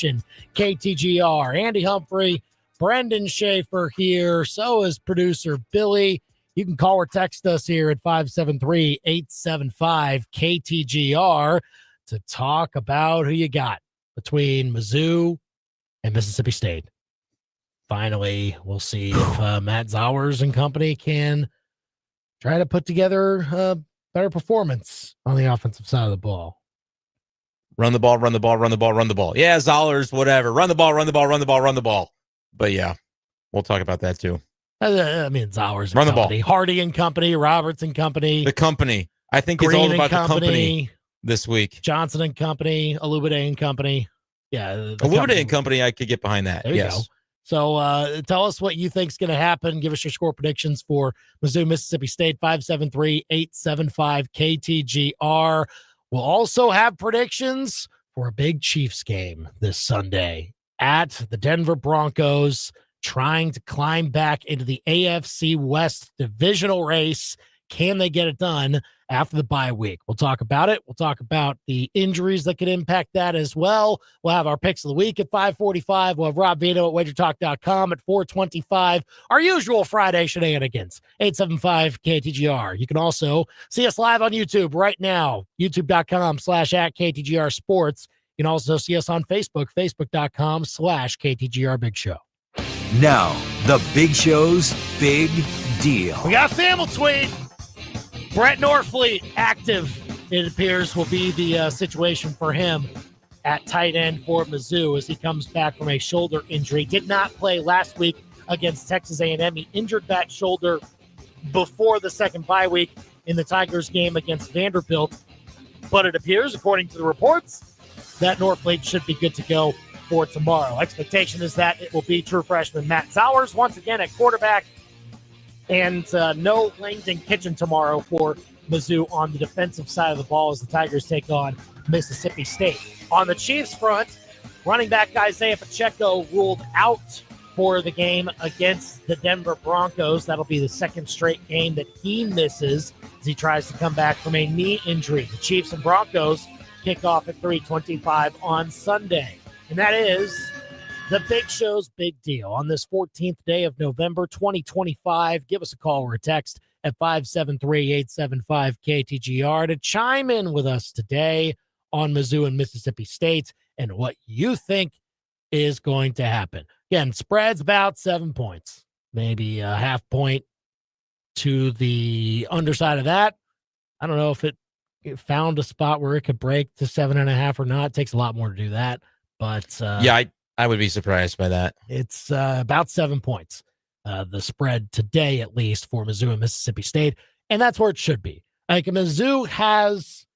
Nation, KTGR. Andy Humphrey, Brendan Schaefer here. So is producer Billy. You can call or text us here at 573-875-KTGR to talk about who you got between Mizzou and Mississippi State. Finally, we'll see if Matt Zowers and company can try to put together a better performance on the offensive side of the ball. Run the ball, run the ball, run the ball, run the ball. Yeah, Zollers, whatever. Run the ball, run the ball, run the ball, run the ball. But yeah, we'll talk about that too. I mean, Zowers run and the company. Ball. Hardy and company, Roberts and company. The company. I think Green it's all about the company this week. Johnson and company, Alubade and company. Yeah. Alubade and company, I could get behind that. There you go. So tell us what you think is going to happen. Give us your score predictions for Mizzou, Mississippi State, 573-875-KTGR. We'll also have predictions for a big Chiefs game this Sunday at the Denver Broncos, trying to climb back into the AFC West divisional race. Can they get it done after the bye week? We'll talk about it. We'll talk about the injuries that could impact that as well. We'll have our picks of the week at 5:45. We'll have Rob Vito at wagertalk.com at 4:25. Our usual Friday shenanigans, 875-KTGR. You can also see us live on YouTube right now, youtube.com/@KTGR Sports. You can also see us on Facebook, facebook.com/KTGR Big Show. Now, the Big Show's Big Deal. We got a family tweet. Brett Norfleet, active, it appears, will be the situation for him at tight end for Mizzou as he comes back from a shoulder injury. Did not play last week against Texas A&M. He injured that shoulder before the second bye week in the Tigers game against Vanderbilt. But it appears, according to the reports, that Norfleet should be good to go for tomorrow. Expectation is that it will be true freshman Matt Zowers once again at quarterback. And no Langdon Kitchen tomorrow for Mizzou on the defensive side of the ball as the Tigers take on Mississippi State. On the Chiefs front, running back Isaiah Pacheco ruled out for the game against the Denver Broncos. That'll be the second straight game that he misses as he tries to come back from a knee injury. The Chiefs and Broncos kick off at 3:25 on Sunday. And that is the Big Show's Big Deal on this 14th day of November 2025. Give us a call or a text at 573-875-KTGR to chime in with us today on Mizzou and Mississippi State and what you think is going to happen. Again, spread's about 7 points, maybe a half point to the underside of that. I don't know if it found a spot where it could break to 7.5 or not. It takes a lot more to do that. But yeah, I would be surprised by that. It's about 7 points, the spread today, at least, for Mizzou and Mississippi State. And that's where it should be. Like, Mizzou has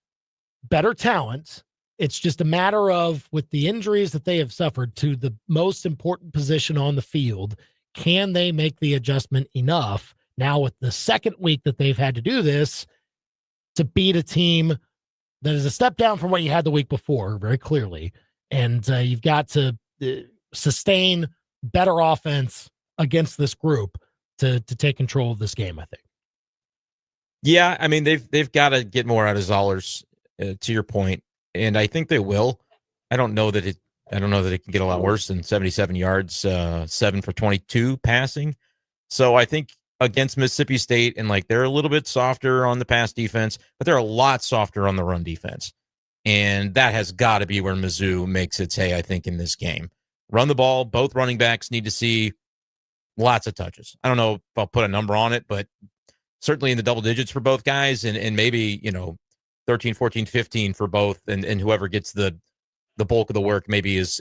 better talent. It's just a matter of, with the injuries that they have suffered to the most important position on the field, can they make the adjustment enough now with the second week that they've had to do this to beat a team that is a step down from what you had the week before, very clearly. And you've got to sustain better offense against this group to take control of this game, I think. Yeah, I mean, they've got to get more out of Zollers, to your point, and I think they will. I don't know that it can get a lot worse than 77 yards, 7 for 22 passing. So I think against Mississippi State, and like they're a little bit softer on the pass defense, but they're a lot softer on the run defense. And that has got to be where Mizzou makes its hay, I think, in this game. Run the ball. Both running backs need to see lots of touches. I don't know if I'll put a number on it, but certainly in the double digits for both guys, and maybe, 13, 14, 15 for both, and whoever gets the bulk of the work maybe is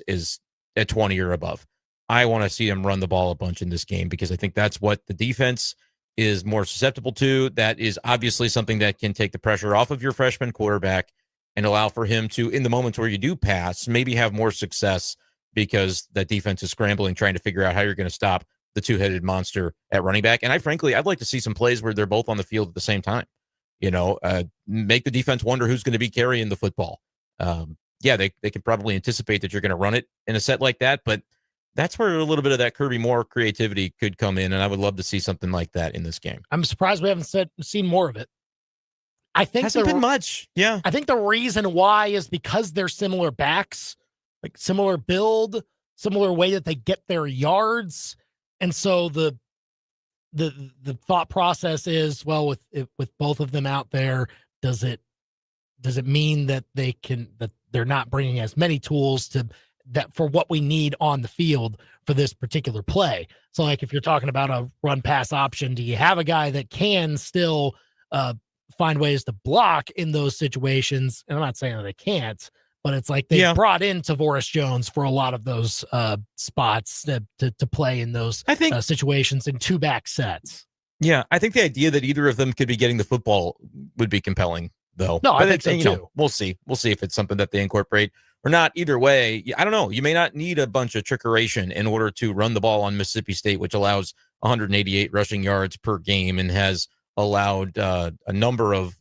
at 20 or above. I want to see them run the ball a bunch in this game because I think that's what the defense is more susceptible to. That is obviously something that can take the pressure off of your freshman quarterback and allow for him to, in the moments where you do pass, maybe have more success because that defense is scrambling, trying to figure out how you're going to stop the two-headed monster at running back. And I'd like to see some plays where they're both on the field at the same time. Make the defense wonder who's going to be carrying the football. They can probably anticipate that you're going to run it in a set like that, but that's where a little bit of that Kirby Moore creativity could come in, and I would love to see something like that in this game. I'm surprised we haven't seen more of it. I think hasn't been much. Yeah. I think the reason why is because they're similar backs. like similar build, similar way that they get their yards. And so the thought process is, well, with both of them out there, does it mean that that they're not bringing as many tools to that for what we need on the field for this particular play? So like if you're talking about a run pass option, do you have a guy that can still find ways to block in those situations? And I'm not saying that they can't, but it's like they brought in Tavoris Jones for a lot of those spots to play in those situations in 2-back sets. Yeah, I think the idea that either of them could be getting the football would be compelling, though. No, I think so too. We'll see. We'll see if it's something that they incorporate or not. Either way, I don't know. You may not need a bunch of trickeration in order to run the ball on Mississippi State, which allows 188 rushing yards per game and has allowed a number of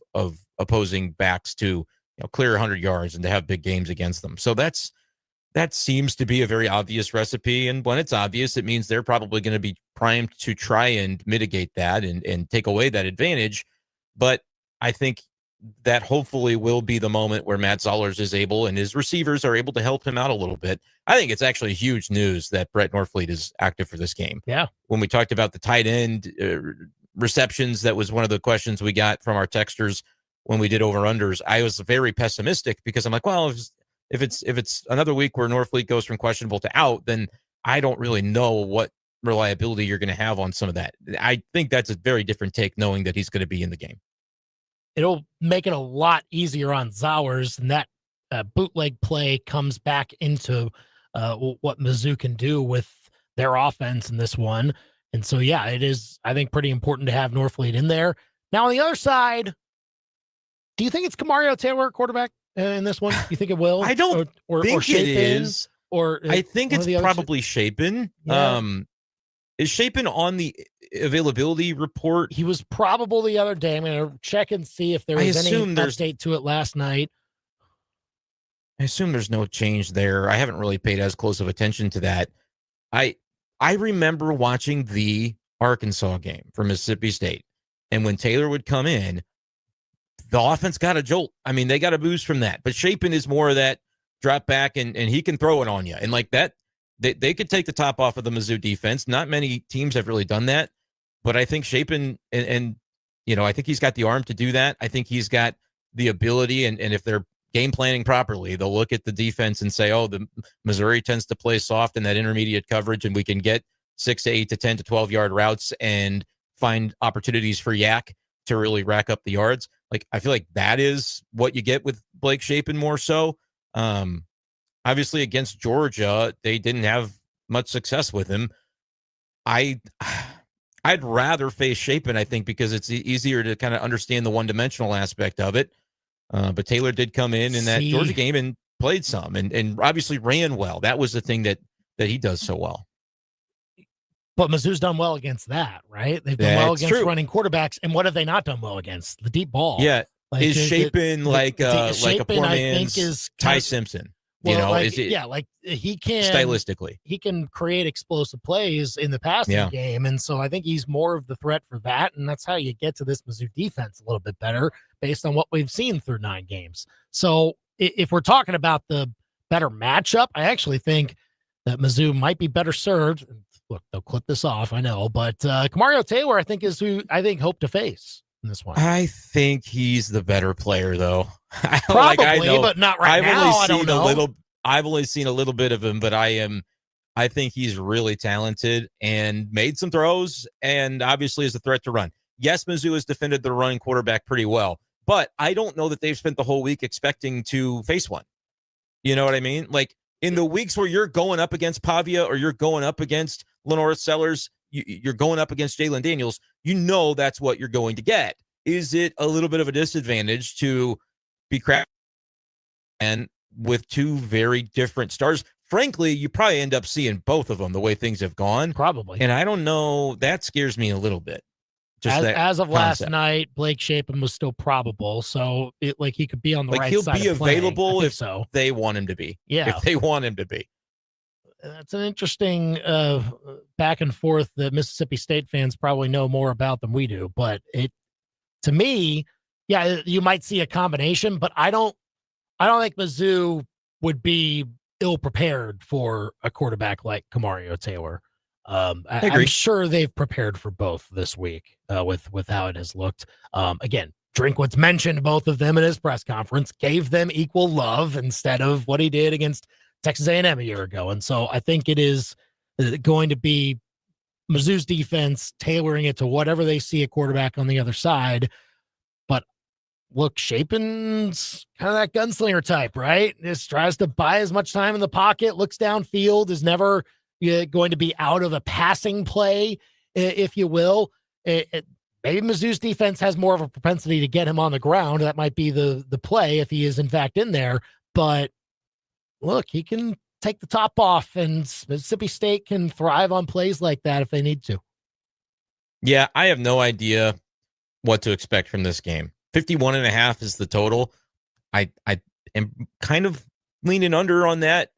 opposing backs to clear 100 yards and to have big games against them. So that seems to be a very obvious recipe. And when it's obvious, it means they're probably going to be primed to try and mitigate that and take away that advantage. But I think that hopefully will be the moment where Matt Zollers is able and his receivers are able to help him out a little bit. I think it's actually huge news that Brett Norfleet is active for this game. Yeah. When we talked about the tight end receptions, that was one of the questions we got from our texters when we did over-unders. I was very pessimistic because I'm like, well, if it's another week where Norfleet goes from questionable to out, then I don't really know what reliability you're going to have on some of that. I think that's a very different take, knowing that he's going to be in the game. It'll make it a lot easier on Zowers, and that bootleg play comes back into what Mizzou can do with their offense in this one. And so, yeah, it is, I think, pretty important to have Norfleet in there. Now, on the other side, do you think it's Kamario Taylor quarterback in this one? You think it will? I don't think it is. Or I think it's probably Shapen. Yeah. Is Shapen on the availability report? He was probable the other day. I'm going to check and see if there was any update to it last night. I assume there's no change there. I haven't really paid as close of attention to that. I remember watching the Arkansas game for Mississippi State, and when Taylor would come in, the offense got a jolt. I mean, they got a boost from that. But Shapen is more of that drop back, and he can throw it on you. And like that, they could take the top off of the Mizzou defense. Not many teams have really done that. But I think Shapen, and I think he's got the arm to do that. I think he's got the ability, and if they're game planning properly, they'll look at the defense and say, oh, the Missouri tends to play soft in that intermediate coverage, and we can get 6 to 8 to 10 to 12-yard routes and find opportunities for Yak to really rack up the yards. Like, I feel like that is what you get with Blake Shapen more so. Obviously, against Georgia, they didn't have much success with him. I'd rather face Shapen, I think, because it's easier to kind of understand the one-dimensional aspect of it. But Taylor did come in that Georgia game and played some and obviously ran well. That was the thing that he does so well. But Mizzou's done well against that, right? They've done well against running quarterbacks. And what have they not done well against? The deep ball. Yeah. Like, is Shapen like a poor man's Ty Simpson? He can stylistically. He can create explosive plays in the passing game. And so I think he's more of the threat for that. And that's how you get to this Mizzou defense a little bit better based on what we've seen through 9 games. So if we're talking about the better matchup, I actually think that Mizzou might be better served. Look, they'll clip this off, I know, but Kamario Taylor, I think, is who I think hope to face in this one. I think he's the better player, though. Probably, but not right now. I don't know. I've only seen a little bit of him, but I think he's really talented and made some throws, and obviously is a threat to run. Yes, Mizzou has defended the running quarterback pretty well, but I don't know that they've spent the whole week expecting to face one. You know what I mean? Like, in the weeks where you're going up against Pavia or you're going up against Lenora Sellers, you're going up against Jalen Daniels, that's what you're going to get. Is it a little bit of a disadvantage to be crap and with 2 very different stars? Frankly, you probably end up seeing both of them the way things have gone. Probably. And I don't know. That scares me a little bit. As of last night, Blake Shapen was still probable. So he could be on the right side. He'll be available if so. They want him to be. Yeah. If they want him to be. That's an interesting back and forth that Mississippi State fans probably know more about than we do. But to me, you might see a combination, but I don't think Mizzou would be ill prepared for a quarterback like Kamario Taylor. I agree. I'm sure they've prepared for both this week with how it has looked. Again, Drinkwitz mentioned both of them in his press conference, gave them equal love instead of what he did against Texas A&M a year ago. And so I think it is going to be Mizzou's defense tailoring it to whatever they see a quarterback on the other side. But look, Shapen's kind of that gunslinger type, right? Just tries to buy as much time in the pocket, looks downfield, is never going to be out of a passing play, if you will. Maybe Mizzou's defense has more of a propensity to get him on the ground. That might be the play if he is in fact in there. But look, he can take the top off, and Mississippi State can thrive on plays like that if they need to. Yeah, I have no idea what to expect from this game. 51.5 is the total. I am kind of leaning under on that,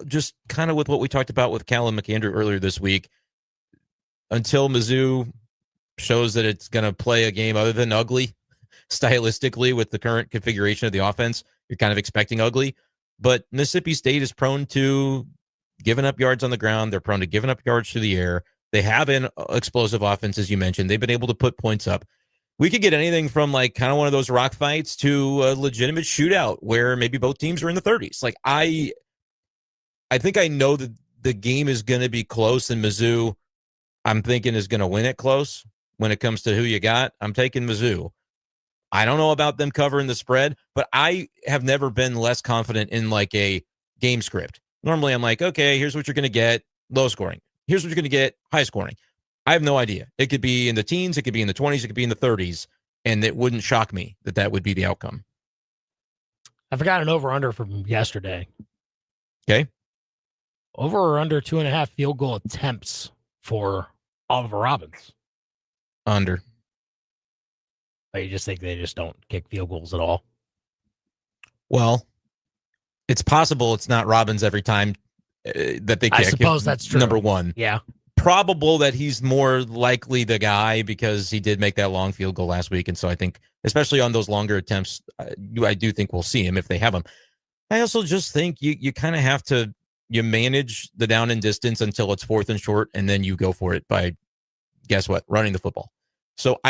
just kind of with what we talked about with Callum McAndrew earlier this week. Until Mizzou shows that it's going to play a game other than ugly, stylistically, with the current configuration of the offense, you're kind of expecting ugly. But Mississippi State is prone to giving up yards on the ground. They're prone to giving up yards through the air. They have an explosive offense, as you mentioned. They've been able to put points up. We could get anything from like kind of one of those rock fights to a legitimate shootout where maybe both teams are in the 30s. Like I think I know that the game is going to be close, and Mizzou, I'm thinking, is going to win it close. When it comes to who you got, I'm taking Mizzou. I don't know about them covering the spread, but I have never been less confident in like a game script. Normally I'm like, okay, here's what you're going to get, low scoring. Here's what you're going to get, high scoring. I have no idea. It could be in the teens, it could be in the 20s, it could be in the 30s, and it wouldn't shock me that would be the outcome. I forgot an over-under from yesterday. Okay. Over or under 2.5 field goal attempts for Oliver Robbins? Under. But you just think they just don't kick field goals at all? Well, it's possible it's not Robbins every time that they kick. I suppose that's true. Number one. Yeah. Probable that he's more likely the guy because he did make that long field goal last week. And so I think, especially on those longer attempts, I do think we'll see him if they have him. I also just think you kind of have to, you manage the down and distance until it's 4th and short, and then you go for it by, guess what, running the football. So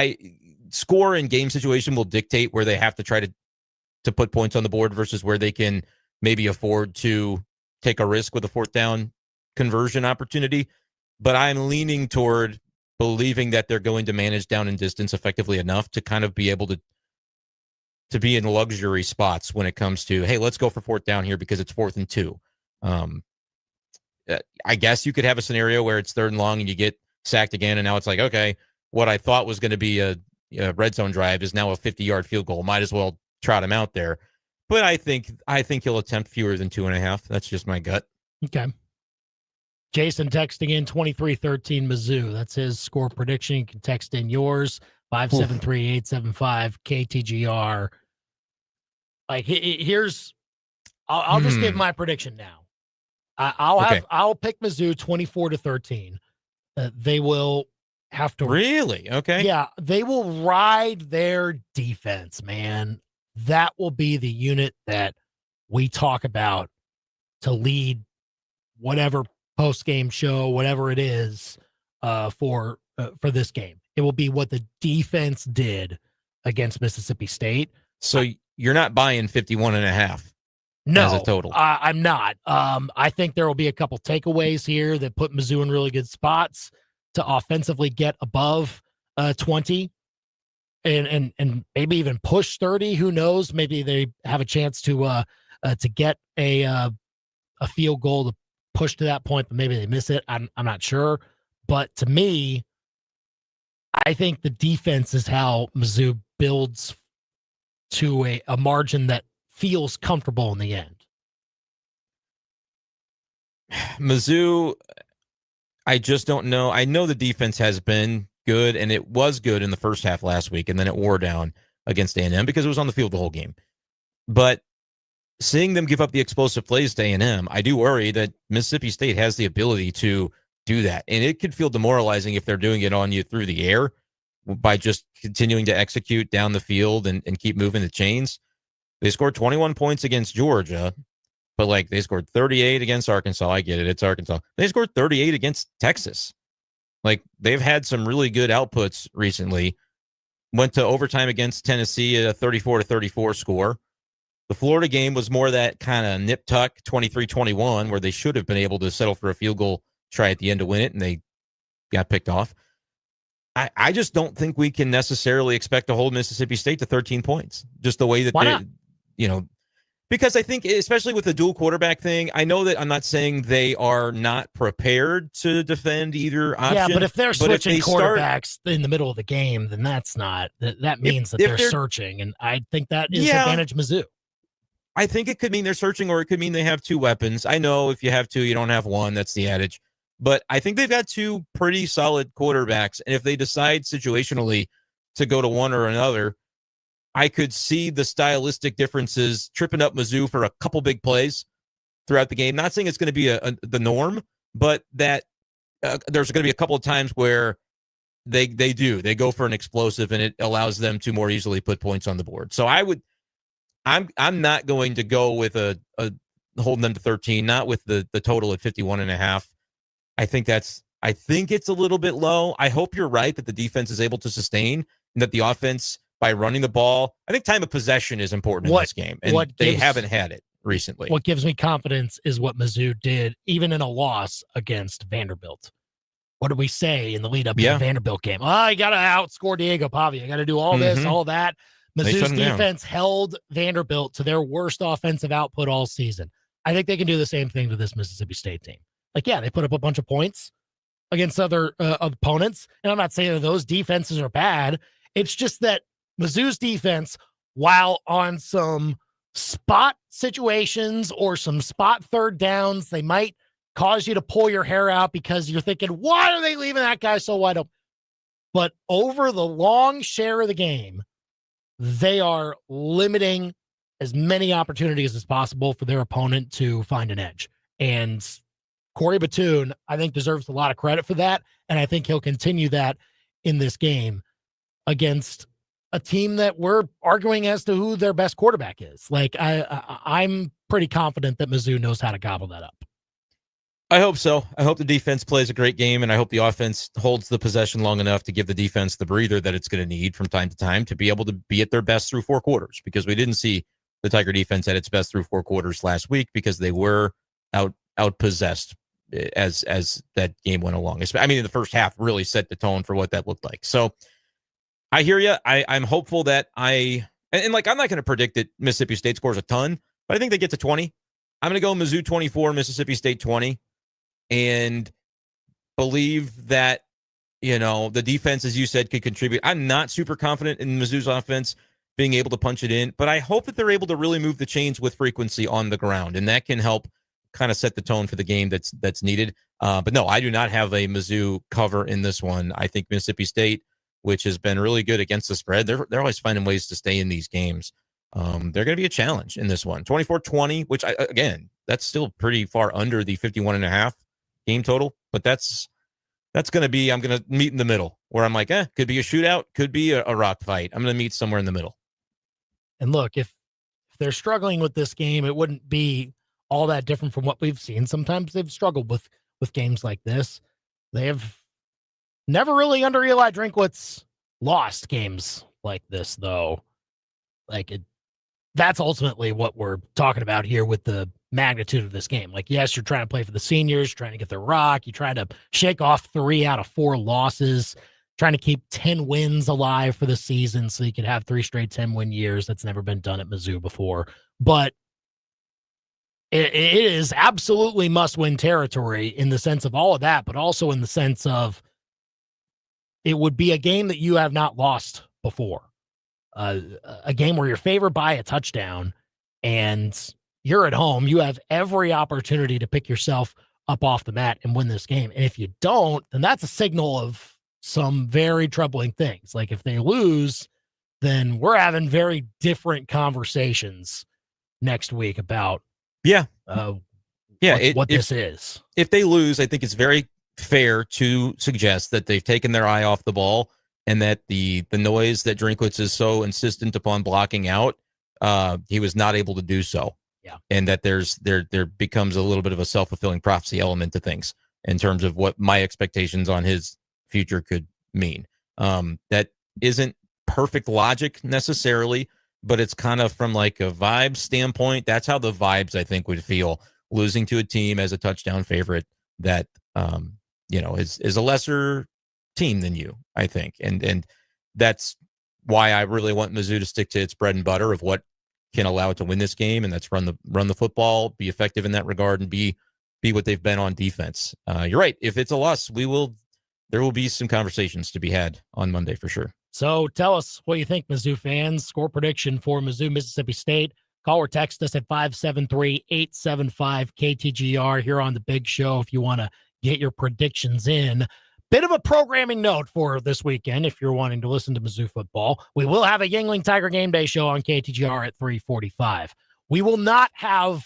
score and game situation will dictate where they have to try to put points on the board versus where they can maybe afford to take a risk with a 4th down conversion opportunity. But I'm leaning toward believing that they're going to manage down and distance effectively enough to kind of be able to be in luxury spots when it comes to, hey, let's go for 4th down here because it's 4th and 2. I guess you could have a scenario where it's 3rd and long and you get sacked again, and now it's like, okay, what I thought was going to be a red zone drive is now a 50-yard field goal. Might as well trot him out there. But I think he'll attempt fewer than 2.5. That's just my gut. Okay. Jason texting in 23-13 Mizzou. That's his score prediction. You can text in yours, 573-875 KTGR. Like here's, I'll just give my prediction now. I'll pick Mizzou 24-13. They will have to really, okay, yeah, they will ride their defense, man. That will be the unit that we talk about to lead whatever post-game show, whatever it is, for this game. It will be what the defense did against Mississippi State. So you're not buying 51.5 no, as a total? I'm not. I think there will be a couple takeaways here that put Mizzou in really good spots to offensively get above 20 and maybe even push 30. Who knows? Maybe they have a chance to get a field goal to push to that point, but maybe they miss it. I'm not sure. But to me, I think the defense is how Mizzou builds to a margin that feels comfortable in the end. Mizzou, I just don't know. I know the defense has been good, and it was good in the first half last week, and then it wore down against A&M because it was on the field the whole game. But seeing them give up the explosive plays to A&M, I do worry that Mississippi State has the ability to do that. And it could feel demoralizing if they're doing it on you through the air by just continuing to execute down the field and keep moving the chains. They scored 21 points against Georgia. But like they scored 38 against Arkansas. I get it. It's Arkansas. They scored 38 against Texas. Like they've had some really good outputs recently. Went to overtime against Tennessee at a 34-34 score. The Florida game was more that kind of nip tuck 23-21 where they should have been able to settle for a field goal try at the end to win it, and they got picked off. I just don't think we can necessarily expect to hold Mississippi State to 13 points. Just the way that they're, because I think, especially with the dual quarterback thing, I know that I'm not saying they are not prepared to defend either option. Yeah, but if they're switching quarterbacks in the middle of the game, then that's not, that means that they're searching. And I think that is advantage Mizzou. I think it could mean they're searching, or it could mean they have two weapons. I know if you have two, you don't have one. That's the adage. But I think they've got two pretty solid quarterbacks. And if they decide situationally to go to one or another, I could see the stylistic differences tripping up Mizzou for a couple big plays throughout the game. Not saying it's going to be the norm, but that there's going to be a couple of times where they go for an explosive, and it allows them to more easily put points on the board. So I'm not going to go with a holding them to 13, not with the total at 51.5. I think it's a little bit low. I hope you're right that the defense is able to sustain and that the offense, by running the ball, I think time of possession is important in this game, and they haven't had it recently. What gives me confidence is what Mizzou did, even in a loss against Vanderbilt. What did we say in the lead up to the Vanderbilt game? Oh, you got to outscore Diego Pavia. You got to do all this, all that. Mizzou's defense held Vanderbilt to their worst offensive output all season. I think they can do the same thing to this Mississippi State team. Like, yeah, they put up a bunch of points against other opponents, and I'm not saying that those defenses are bad. It's just that Mizzou's defense, while on some spot situations or some spot third downs, they might cause you to pull your hair out because you're thinking, why are they leaving that guy so wide open? But over the long share of the game, they are limiting as many opportunities as possible for their opponent to find an edge. And Corey Batoon, I think, deserves a lot of credit for that. And I think he'll continue that in this game against a team that we're arguing as to who their best quarterback is. Like, I'm pretty confident that Mizzou knows how to gobble that up. I hope so. I hope the defense plays a great game, and I hope the offense holds the possession long enough to give the defense the breather that it's going to need from time to time to be able to be at their best through four quarters, because we didn't see the Tiger defense at its best through four quarters last week because they were outpossessed as that game went along. I mean, the first half really set the tone for what that looked like. So I hear you. I'm hopeful that I'm not going to predict that Mississippi State scores a ton, but I think they get to 20. I'm going to go Mizzou 24, Mississippi State 20, and believe that, the defense, as you said, could contribute. I'm not super confident in Mizzou's offense being able to punch it in, but I hope that they're able to really move the chains with frequency on the ground, and that can help kind of set the tone for the game that's needed. But no, I do not have a Mizzou cover in this one. I think Mississippi State, which has been really good against the spread, they're always finding ways to stay in these games. They're going to be a challenge in this one. 24-20, which, again, that's still pretty far under the 51.5 game total, but that's going to be, I'm going to meet in the middle where I'm like, could be a shootout, could be a rock fight. I'm going to meet somewhere in the middle. And look, if they're struggling with this game, it wouldn't be all that different from what we've seen. Sometimes they've struggled with games like this. They have never really, under Eli Drinkwitz, lost games like this, though. That's ultimately what we're talking about here with the magnitude of this game. Like, yes, you're trying to play for the seniors, trying to get the rock. You try to shake off 3 out of 4 losses, trying to keep 10 wins alive for the season so you could have 3 straight 10-win years. That's never been done at Mizzou before. But it is absolutely must-win territory in the sense of all of that, but also in the sense of it would be a game that you have not lost before. A game where you're favored by a touchdown and you're at home. You have every opportunity to pick yourself up off the mat and win this game. And if you don't, then that's a signal of some very troubling things. Like, if they lose, then we're having very different conversations next week about what this is. If they lose, I think it's very fair to suggest that they've taken their eye off the ball and that the noise that Drinkwitz is so insistent upon blocking out, he was not able to do so. Yeah. And that there becomes a little bit of a self-fulfilling prophecy element to things in terms of what my expectations on his future could mean. That isn't perfect logic necessarily, but it's kind of from like a vibe standpoint. That's how the vibes, I think, would feel losing to a team as a touchdown favorite that, is a lesser team than you, I think. And that's why I really want Mizzou to stick to its bread and butter of what can allow it to win this game. And that's run the football, be effective in that regard, and be what they've been on defense. You're right. If it's a loss, there will be some conversations to be had on Monday for sure. So tell us what you think, Mizzou fans. Score prediction for Mizzou, Mississippi State. Call or text us at 573-875-KTGR here on The Big Show if you want to get your predictions in. Bit of a programming note for this weekend if you're wanting to listen to Mizzou football. We will have a Yingling Tiger Game Day show on KTGR at 3:45. We will not have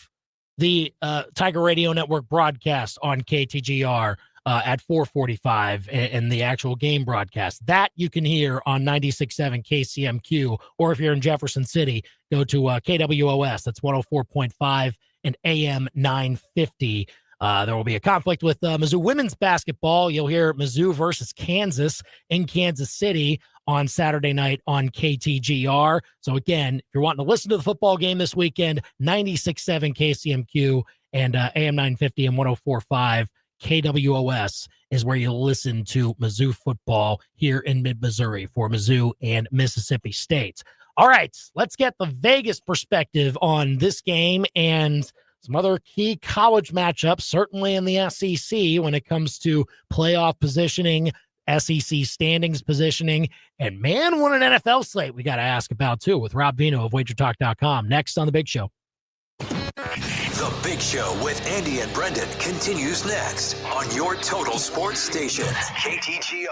the Tiger Radio Network broadcast on KTGR at 4:45 and the actual game broadcast. That you can hear on 96.7 KCMQ, or if you're in Jefferson City, go to KWOS. That's 104.5 and AM 950. There will be a conflict with Mizzou women's basketball. You'll hear Mizzou versus Kansas in Kansas City on Saturday night on KTGR. So again, if you're wanting to listen to the football game this weekend, 96.7 KCMQ and AM 950 and 104.5 KWOS is where you listen to Mizzou football here in mid-Missouri for Mizzou and Mississippi State. All right, let's get the Vegas perspective on this game and some other key college matchups, certainly in the SEC when it comes to playoff positioning, SEC standings positioning, and man, what an NFL slate we got to ask about too with Rob Vino of WagerTalk.com. Next on The Big Show. The Big Show with Andy and Brendan continues next on your total sports station, KTGR.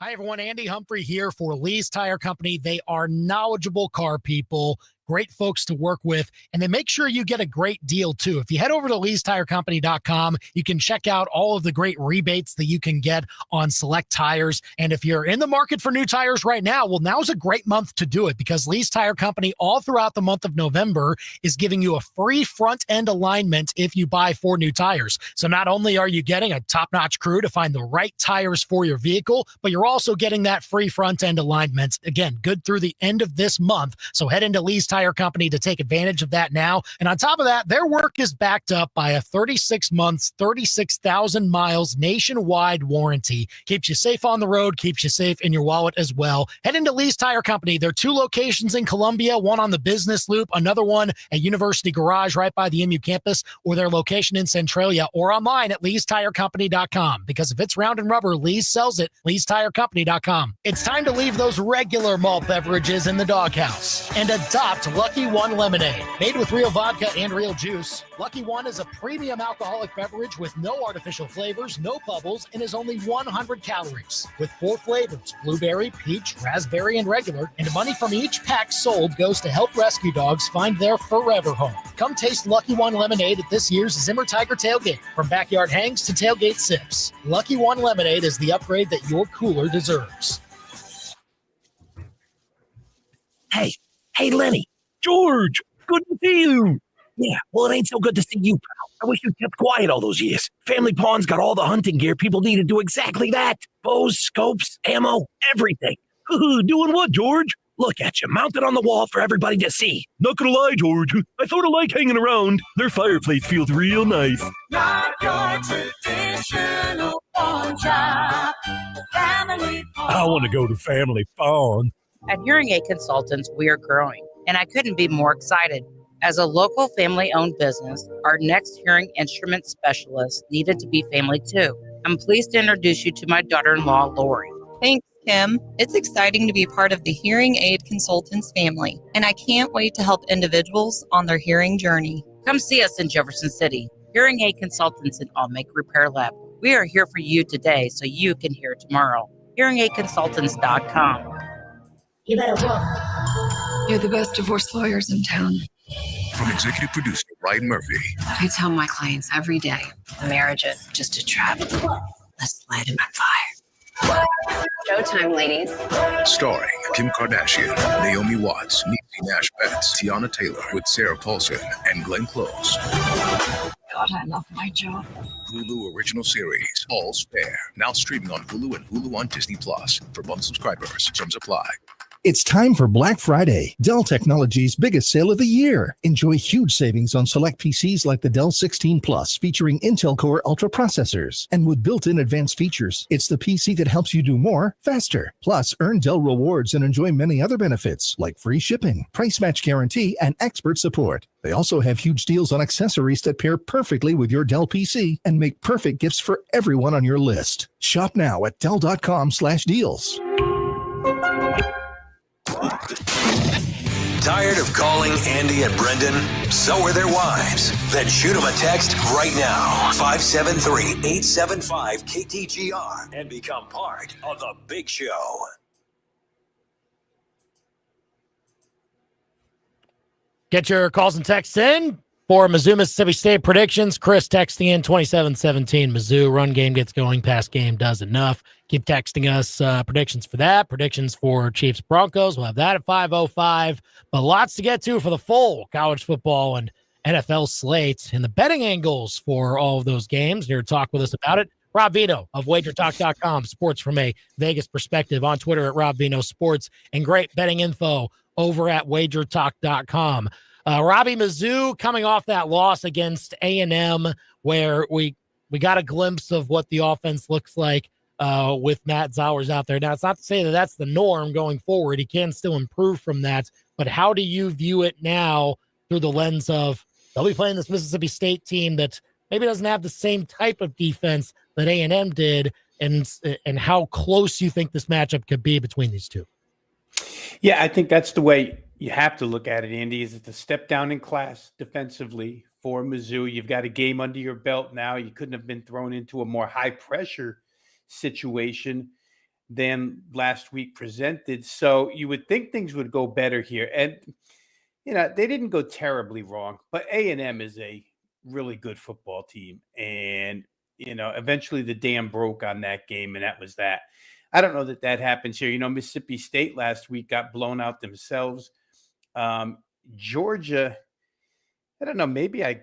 Hi, everyone. Andy Humphrey here for Lee's Tire Company. They are knowledgeable car people, great folks to work with, and they make sure you get a great deal, too. If you head over to leestirecompany.com, you can check out all of the great rebates that you can get on select tires. And if you're in the market for new tires right now, well, now's a great month to do it because Lee's Tire Company all throughout the month of November is giving you a free front-end alignment if you buy 4 new tires. So not only are you getting a top-notch crew to find the right tires for your vehicle, but you're also getting that free front-end alignment. Again, good through the end of this month. So head into Lee's Tire Company to take advantage of that now. And on top of that, their work is backed up by a 36 months, 36,000 miles nationwide warranty. Keeps you safe on the road, keeps you safe in your wallet as well. Head into Lee's Tire Company. There are 2 locations in Columbia, one on the Business Loop, another one at University Garage right by the MU campus, or their location in Centralia, or online at leestirecompany.com. Because if it's round and rubber, Lee's sells it. leestirecompany.com. It's time to leave those regular malt beverages in the doghouse and adopt Lucky One Lemonade. Made with real vodka and real juice, Lucky One is a premium alcoholic beverage with no artificial flavors, no bubbles, and is only 100 calories. With 4 flavors, blueberry, peach, raspberry, and regular, and money from each pack sold goes to help rescue dogs find their forever home. Come taste Lucky One Lemonade at this year's Zimmer Tiger Tailgate. From backyard hangs to tailgate sips, Lucky One Lemonade is the upgrade that your cooler deserves. Hey, Lenny. George, good to see you. Yeah, well, it ain't so good to see you, pal. I wish you kept quiet all those years. Family Pawn's got all the hunting gear people need to do exactly that. Bows, scopes, ammo, everything. Doing what, George? Look at you, mounted on the wall for everybody to see. Not gonna lie, George. I sort of like hanging around. Their fireplace feels real nice. Not your traditional pawn shop. Family Pawn. I want to go to Family Pawn. At Hearing Aid Consultants, we are growing, and I couldn't be more excited. As a local family-owned business, our next hearing instrument specialist needed to be family too. I'm pleased to introduce you to my daughter-in-law, Lori. Thanks, Kim. It's exciting to be part of the Hearing Aid Consultants family, and I can't wait to help individuals on their hearing journey. Come see us in Jefferson City. Hearing Aid Consultants in Allmaker Repair Lab. We are here for you today so you can hear tomorrow. HearingAidConsultants.com. You better walk. You're the best divorce lawyers in town. From executive producer Ryan Murphy. I tell my clients every day, marriage is just a trap. Let's light him on fire. Showtime, ladies. Starring Kim Kardashian, Naomi Watts, Nash Betts, Tiana Taylor with Sarah Paulson and Glenn Close. God, I love my job. Hulu original series, All's Fair. Now streaming on Hulu and Hulu on Disney Plus. For monthly subscribers, terms apply. It's time for Black Friday, Dell Technologies' biggest sale of the year. Enjoy huge savings on select PCs like the Dell 16 Plus, featuring Intel Core Ultra processors. And with built-in advanced features, it's the PC that helps you do more, faster. Plus, earn Dell rewards and enjoy many other benefits, like free shipping, price match guarantee, and expert support. They also have huge deals on accessories that pair perfectly with your Dell PC and make perfect gifts for everyone on your list. Shop now at Dell.com/deals. Tired of calling Andy and Brendan? So are their wives. Then shoot them a text right now. 573-875-KTGR and become part of the Big Show. Get your calls and texts in for Mizzou, Mississippi State predictions. Chris texting in 27-17. Mizzou run game gets going. Pass game does enough. Keep texting us predictions for that. Predictions for Chiefs Broncos. We'll have that at 5:05. But lots to get to for the full college football and NFL slate and the betting angles for all of those games. Here to talk with us about it, Rob Vino of WagerTalk.com. Sports from a Vegas perspective. On Twitter at Rob Vino Sports. And great betting info over at WagerTalk.com. Robbie, Mizzou coming off that loss against A&M, where we got a glimpse of what the offense looks like with Matt Zowers out there. Now, it's not to say that that's the norm going forward. He can still improve from that. But how do you view it now through the lens of they'll be playing this Mississippi State team that maybe doesn't have the same type of defense that A&M did, and how close you think this matchup could be between these two? Yeah, I think that's the way you have to look at it, Andy, is it's a step down in class defensively for Mizzou. You've got a game under your belt now. You couldn't have been thrown into a more high-pressure situation than last week presented. So you would think things would go better here. And, they didn't go terribly wrong, but A&M is a really good football team. And, eventually the dam broke on that game, and that was that. I don't know that happens here. Mississippi State last week got blown out themselves. Georgia, I don't know, maybe I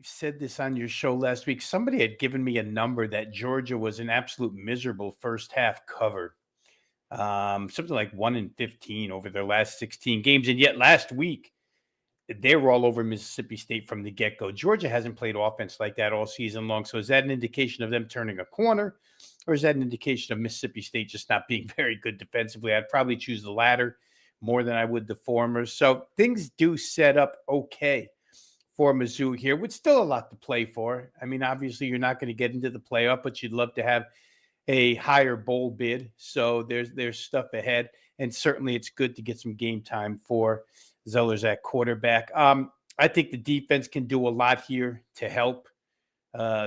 said this on your show last week. Somebody had given me a number that Georgia was an absolute miserable first half cover. Something like 1-15 over their last 16 games. And yet last week, they were all over Mississippi State from the get-go. Georgia hasn't played offense like that all season long. So is that an indication of them turning a corner? Or is that an indication of Mississippi State just not being very good defensively? I'd probably choose the latter more than I would the former. So things do set up okay for Mizzou here, with still a lot to play for. I mean, obviously, you're not going to get into the playoff, but you'd love to have a higher bowl bid. So there's stuff ahead. And certainly it's good to get some game time for Zellers at quarterback. I think the defense can do a lot here to help.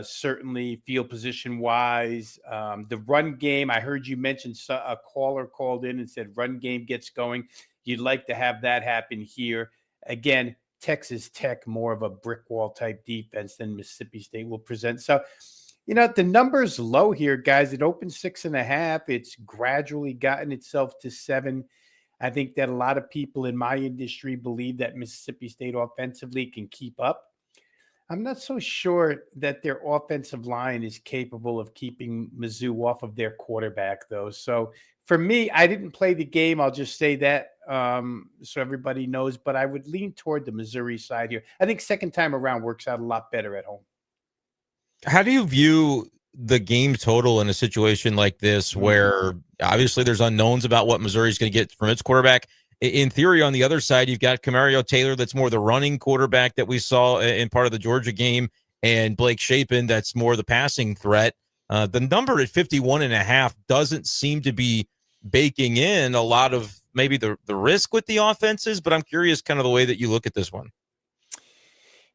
Certainly field position wise, the run game. I heard you mention a caller called in and said run game gets going. You'd like to have that happen here. Again, Texas Tech, more of a brick wall type defense than Mississippi State will present. So, the number's low here, guys. It opened 6.5. It's gradually gotten itself to 7. I think that a lot of people in my industry believe that Mississippi State offensively can keep up. I'm not so sure that their offensive line is capable of keeping Mizzou off of their quarterback, though. So for me, I didn't play the game. I'll just say that so everybody knows. But I would lean toward the Missouri side here. I think second time around works out a lot better at home. How do you view the game total in a situation like this where obviously there's unknowns about what Missouri is going to get from its quarterback? In theory, on the other side, you've got Camario Taylor, that's more the running quarterback that we saw in part of the Georgia game, and Blake Shapen, that's more the passing threat. The number at 51.5 doesn't seem to be baking in a lot of maybe the risk with the offenses, but I'm curious kind of the way that you look at this one.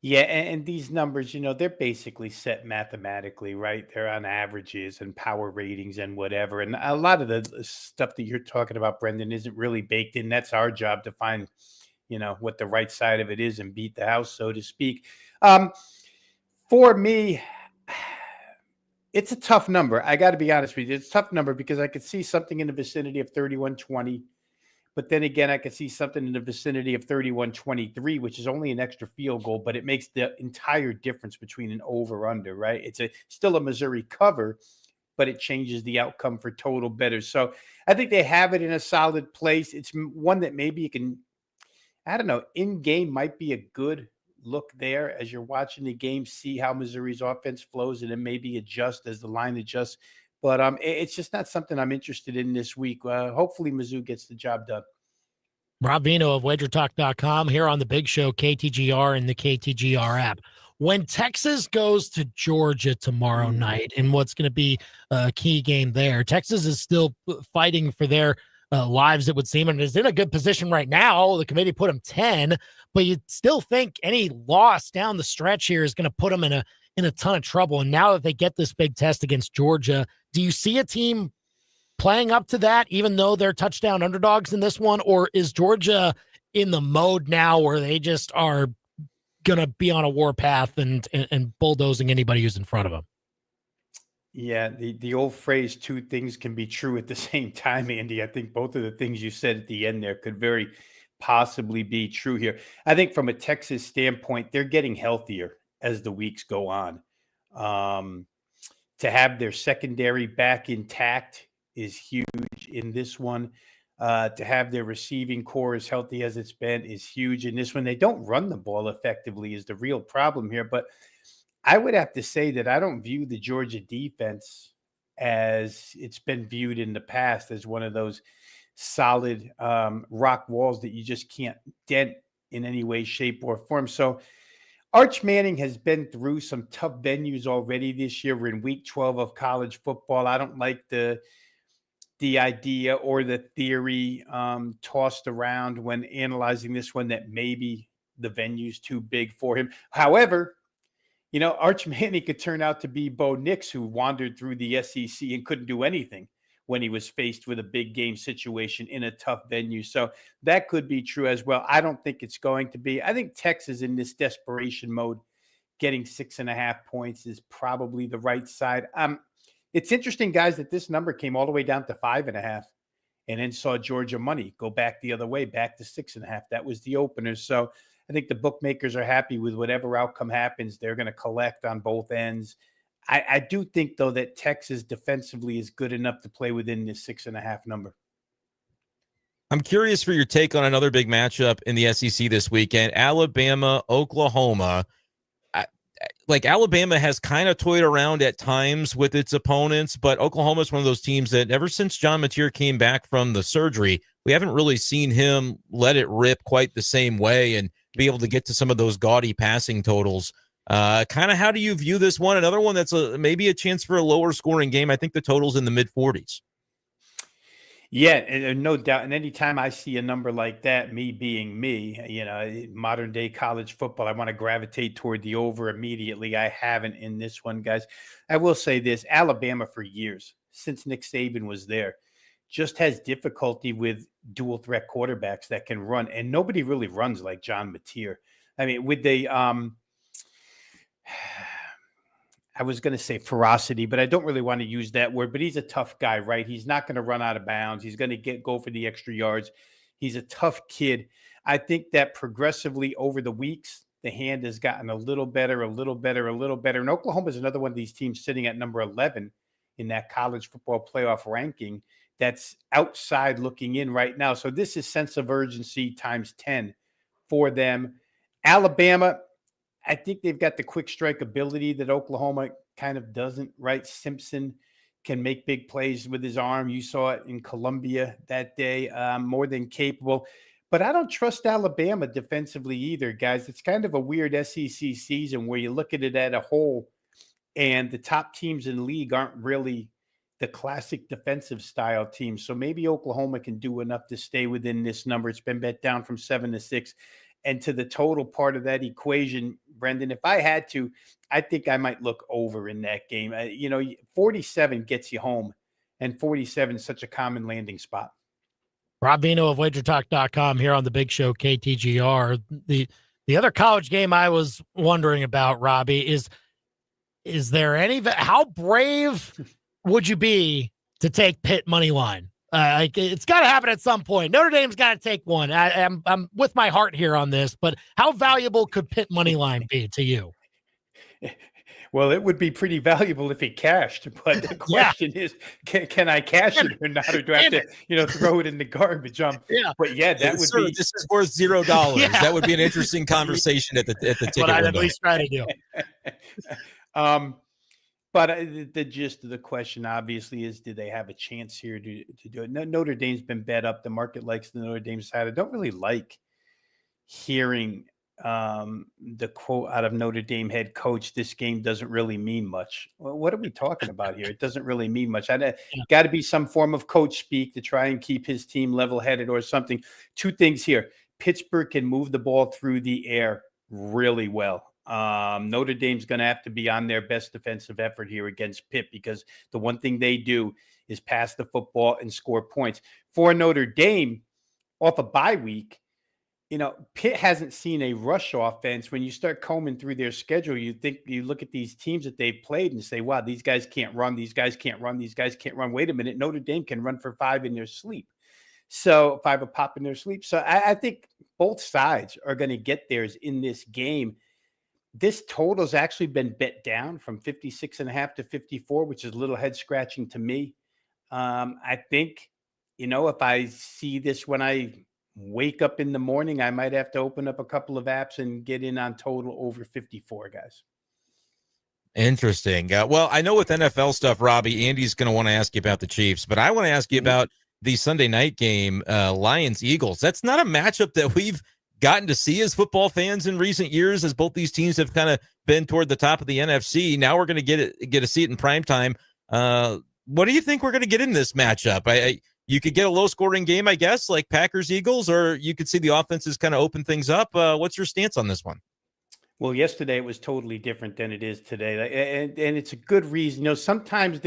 Yeah, and these numbers, they're basically set mathematically, right? They're on averages and power ratings and whatever. And a lot of the stuff that you're talking about, Brendan, isn't really baked in. That's our job to find, what the right side of it is and beat the house, so to speak. For me, it's a tough number. I got to be honest with you. It's a tough number because I could see something in the vicinity of 31-20. But then again, I could see something in the vicinity of 31-23, which is only an extra field goal, but it makes the entire difference between an over-under, right? It's still a Missouri cover, but it changes the outcome for total bettors. So I think they have it in a solid place. It's one that maybe you can, I don't know, in-game might be a good look there as you're watching the game, see how Missouri's offense flows, and then maybe adjust as the line adjusts. But it's just not something I'm interested in this week. Hopefully Mizzou gets the job done. Rob Vino of WagerTalk.com here on the Big Show, KTGR and the KTGR app. When Texas goes to Georgia tomorrow night, and what's going to be a key game there, Texas is still fighting for their lives, it would seem, and is in a good position right now. The committee put them 10, but you still think any loss down the stretch here is going to put them in a ton of trouble. And now that they get this big test against Georgia, do you see a team playing up to that, even though they're touchdown underdogs in this one? Or is Georgia in the mode now where they just are going to be on a war path and bulldozing anybody who's in front of them? Yeah, the old phrase, two things can be true at the same time, Andy. I think both of the things you said at the end there could very possibly be true here. I think from a Texas standpoint, they're getting healthier as the weeks go on. To have their secondary back intact is huge in this one. To have their receiving core as healthy as it's been is huge in this one. They don't run the ball effectively is the real problem here. But I would have to say that I don't view the Georgia defense as it's been viewed in the past as one of those solid rock walls that you just can't dent in any way, shape, or form. So Arch Manning has been through some tough venues already this year. We're in week 12 of college football. I don't like the idea or the theory tossed around when analyzing this one that maybe the venue's too big for him. However, you know, Arch Manning could turn out to be Bo Nix, who wandered through the SEC and couldn't do anything when he was faced with a big game situation in a tough venue. So that could be true as well. I don't think it's going to be. I think Texas in this desperation mode, getting 6.5 points is probably the right side. It's interesting, guys, that this number came all the way down to 5.5 and then saw Georgia money go back the other way, back to 6.5. That was the opener. So I think the bookmakers are happy with whatever outcome happens. They're going to collect on both ends. I do think, though, that Texas defensively is good enough to play within this 6.5 number. I'm curious for your take on another big matchup in the SEC this weekend, Alabama, Oklahoma. Alabama has kind of toyed around at times with its opponents, but Oklahoma is one of those teams that ever since John Mateer came back from the surgery, we haven't really seen him let it rip quite the same way and be able to get to some of those gaudy passing totals. Kind of how do you view this one? Another one that's maybe a chance for a lower scoring game. I think the total's in the mid-40s. Yeah, and no doubt. And anytime I see a number like that, me being me, you know, modern day college football, I want to gravitate toward the over immediately. I haven't in this one, guys. I will say this, Alabama for years, since Nick Saban was there, just has difficulty with dual threat quarterbacks that can run. And nobody really runs like John Mateer. I mean, with the I was going to say ferocity, but I don't really want to use that word, but he's a tough guy, right? He's not going to run out of bounds. He's going to go for the extra yards. He's a tough kid. I think that progressively over the weeks, the hand has gotten a little better, a little better, a little better. And Oklahoma is another one of these teams sitting at number 11 in that college football playoff ranking that's outside looking in right now. So this is sense of urgency times 10 for them. Alabama, I think they've got the quick strike ability that Oklahoma kind of doesn't, right? Simpson can make big plays with his arm. You saw it in Columbia that day, more than capable. But I don't trust Alabama defensively either, guys. It's kind of a weird SEC season where you look at it at a whole and the top teams in the league aren't really the classic defensive style teams. So maybe Oklahoma can do enough to stay within this number. It's been bet down from 7 to 6. And to the total part of that equation, Brendan, if I had to, I think I might look over in that game. 47 gets you home, and 47 is such a common landing spot. Rob Vino of WagerTalk.com here on the Big Show, KTGR. The other college game I was wondering about, Robbie, is there how brave would you be to take Pitt money line? It's got to happen at some point. Notre Dame's got to take one. I'm with my heart here on this, but how valuable could Pitt money line be to you? Well, it would be pretty valuable if it cashed, but the question is, can I cash it or not, or do I have to, throw it in the garbage? But yeah, that would be. This is worth $0. Yeah. That would be an interesting conversation at the ticket what I'd window. at least try to do. But the gist of the question, obviously, is do they have a chance here to do it? Notre Dame's been bet up. The market likes the Notre Dame side. I don't really like hearing the quote out of Notre Dame head coach, this game doesn't really mean much. Well, what are we talking about here? It doesn't really mean much. Got to be some form of coach speak to try and keep his team level-headed or something. Two things here. Pittsburgh can move the ball through the air really well. Notre Dame's going to have to be on their best defensive effort here against Pitt, because the one thing they do is pass the football and score points. For Notre Dame, off a bye week, Pitt hasn't seen a rush offense. When you start combing through their schedule, you look at these teams that they've played and say, wow, these guys can't run. These guys can't run. These guys can't run. Wait a minute. Notre Dame can run for 5 in their sleep. So 5 a pop in their sleep. So I think both sides are going to get theirs in this game. This total's actually been bet down from 56.5 to 54, which is a little head scratching to me. I think, if I see this when I wake up in the morning, I might have to open up a couple of apps and get in on total over 54, guys. Interesting. Well, I know with NFL stuff, Robbie, Andy's going to want to ask you about the Chiefs, but I want to ask you about the Sunday night game, Lions-Eagles. That's not a matchup that we've gotten to see as football fans in recent years, as both these teams have kind of been toward the top of the NFC. Now we're going to get to see it in prime time. What do you think we're going to get in this matchup? You could get a low-scoring game, I guess, like Packers-Eagles, or you could see the offenses kind of open things up. What's your stance on this one? Well, yesterday it was totally different than it is today, and it's a good reason. Sometimes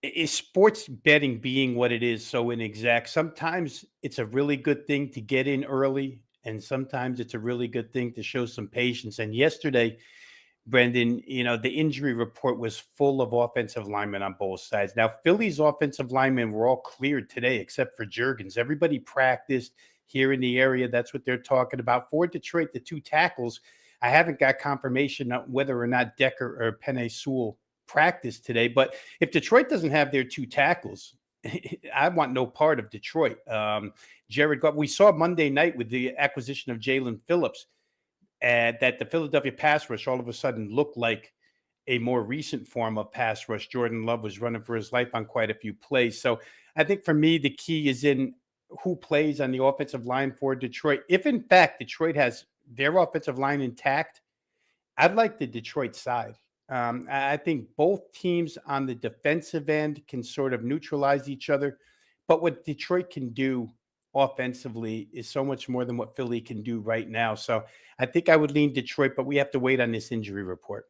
is sports betting being what it is so inexact. Sometimes it's a really good thing to get in early, and sometimes it's a really good thing to show some patience. And yesterday, Brendan, the injury report was full of offensive linemen on both sides. Now, Philly's offensive linemen were all cleared today, except for Juergens. Everybody practiced here in the area. That's what they're talking about. For Detroit, the 2 tackles, I haven't got confirmation on whether or not Decker or Penei Sewell practiced today. But if Detroit doesn't have their 2 tackles, I want no part of Detroit. Jared Goff, we saw Monday night with the acquisition of Jalen Phillips, that the Philadelphia pass rush all of a sudden looked like a more recent form of pass rush. Jordan Love was running for his life on quite a few plays. So I think for me, the key is in who plays on the offensive line for Detroit. If in fact Detroit has their offensive line intact, I'd like the Detroit side. I think both teams on the defensive end can sort of neutralize each other. But what Detroit can do offensively is so much more than what Philly can do right now. So I think I would lean Detroit, but we have to wait on this injury report.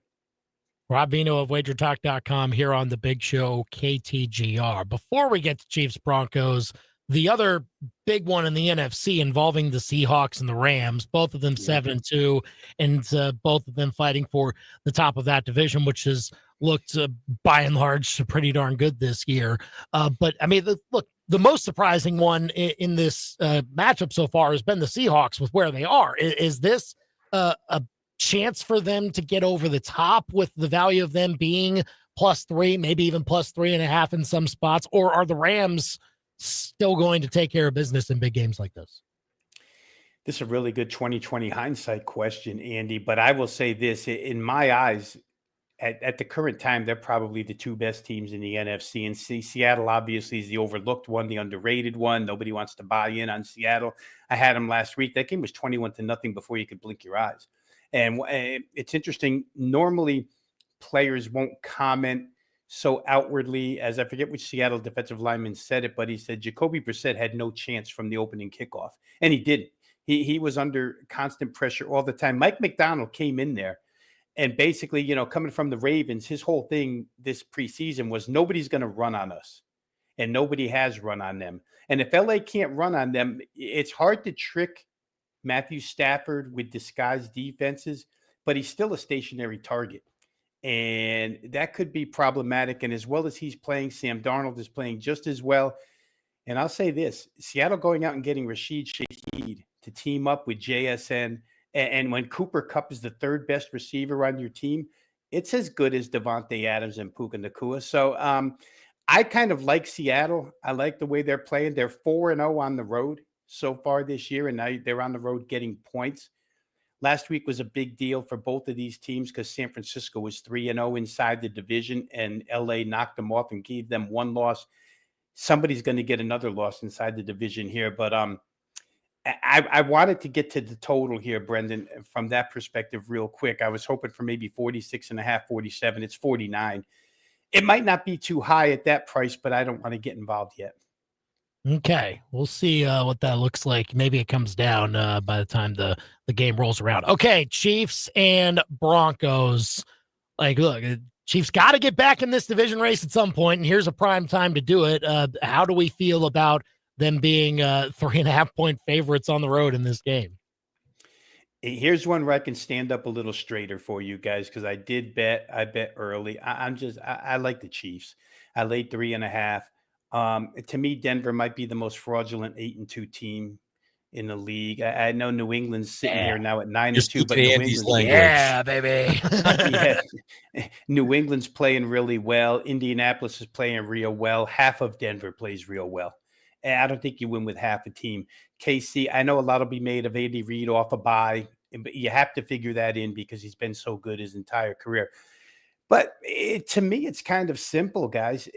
Rob Vino of WagerTalk.com here on the Big Show KTGR. Before we get to Chiefs Broncos, the other big one in the NFC involving the Seahawks and the Rams, both of them 7-2, and both of them fighting for the top of that division, which has looked by and large pretty darn good this year. But I mean, look, the most surprising one in this matchup so far has been the Seahawks with where they are. Is this a chance for them to get over the top with the value of them being +3, maybe even +3.5 in some spots, or are the Rams still going to take care of business in big games like this? This is a really good 2020 hindsight question, Andy, but I will say this, in my eyes, at the current time, they're probably the 2 best teams in the NFC. And Seattle obviously is the overlooked one, the underrated one. Nobody wants to buy in on Seattle. I had them last week. That game was 21-0 before you could blink your eyes. And it's interesting. Normally, players won't comment so outwardly, as I forget which Seattle defensive lineman said it, but he said Jacoby Brissett had no chance from the opening kickoff. And he didn't. He was under constant pressure all the time. Mike McDonald came in there. And basically, coming from the Ravens, his whole thing this preseason was nobody's going to run on us. And nobody has run on them. And if LA can't run on them, it's hard to trick Matthew Stafford with disguised defenses, but he's still a stationary target. And that could be problematic. And as well as he's playing, Sam Darnold is playing just as well. And I'll say this, Seattle going out and getting Rashid Shaheed to team up with JSN. And when Cooper Kupp is the third best receiver on your team, it's as good as Devontae Adams and Puka Nacua. So I kind of like Seattle. I like the way they're playing. They're 4-0 on the road so far this year, and now they're on the road getting points. Last week was a big deal for both of these teams because San Francisco was 3-0 inside the division, and LA knocked them off and gave them one loss. Somebody's going to get another loss inside the division here, but I wanted to get to the total here, Brendan, from that perspective real quick. I was hoping for maybe 46.5, 47. It's 49. It might not be too high at that price, but I don't want to get involved yet. Okay, we'll see what that looks like. Maybe it comes down by the time the game rolls around. Okay, Chiefs and Broncos. Like, look, Chiefs got to get back in this division race at some point, and here's a prime time to do it. How do we feel about them being 3.5-point favorites on the road in this game? Here's one where I can stand up a little straighter for you guys because I bet early. I like the Chiefs. I laid 3.5. To me, Denver might be the most fraudulent 8-2 team in the league. I know New England's sitting here now at 9-2, but New England's baby. New England's playing really well. Indianapolis is playing real well. Half of Denver plays real well. And I don't think you win with half a team. KC, I know a lot will be made of Andy Reid off a bye, but you have to figure that in because he's been so good his entire career. But to me, it's kind of simple, guys.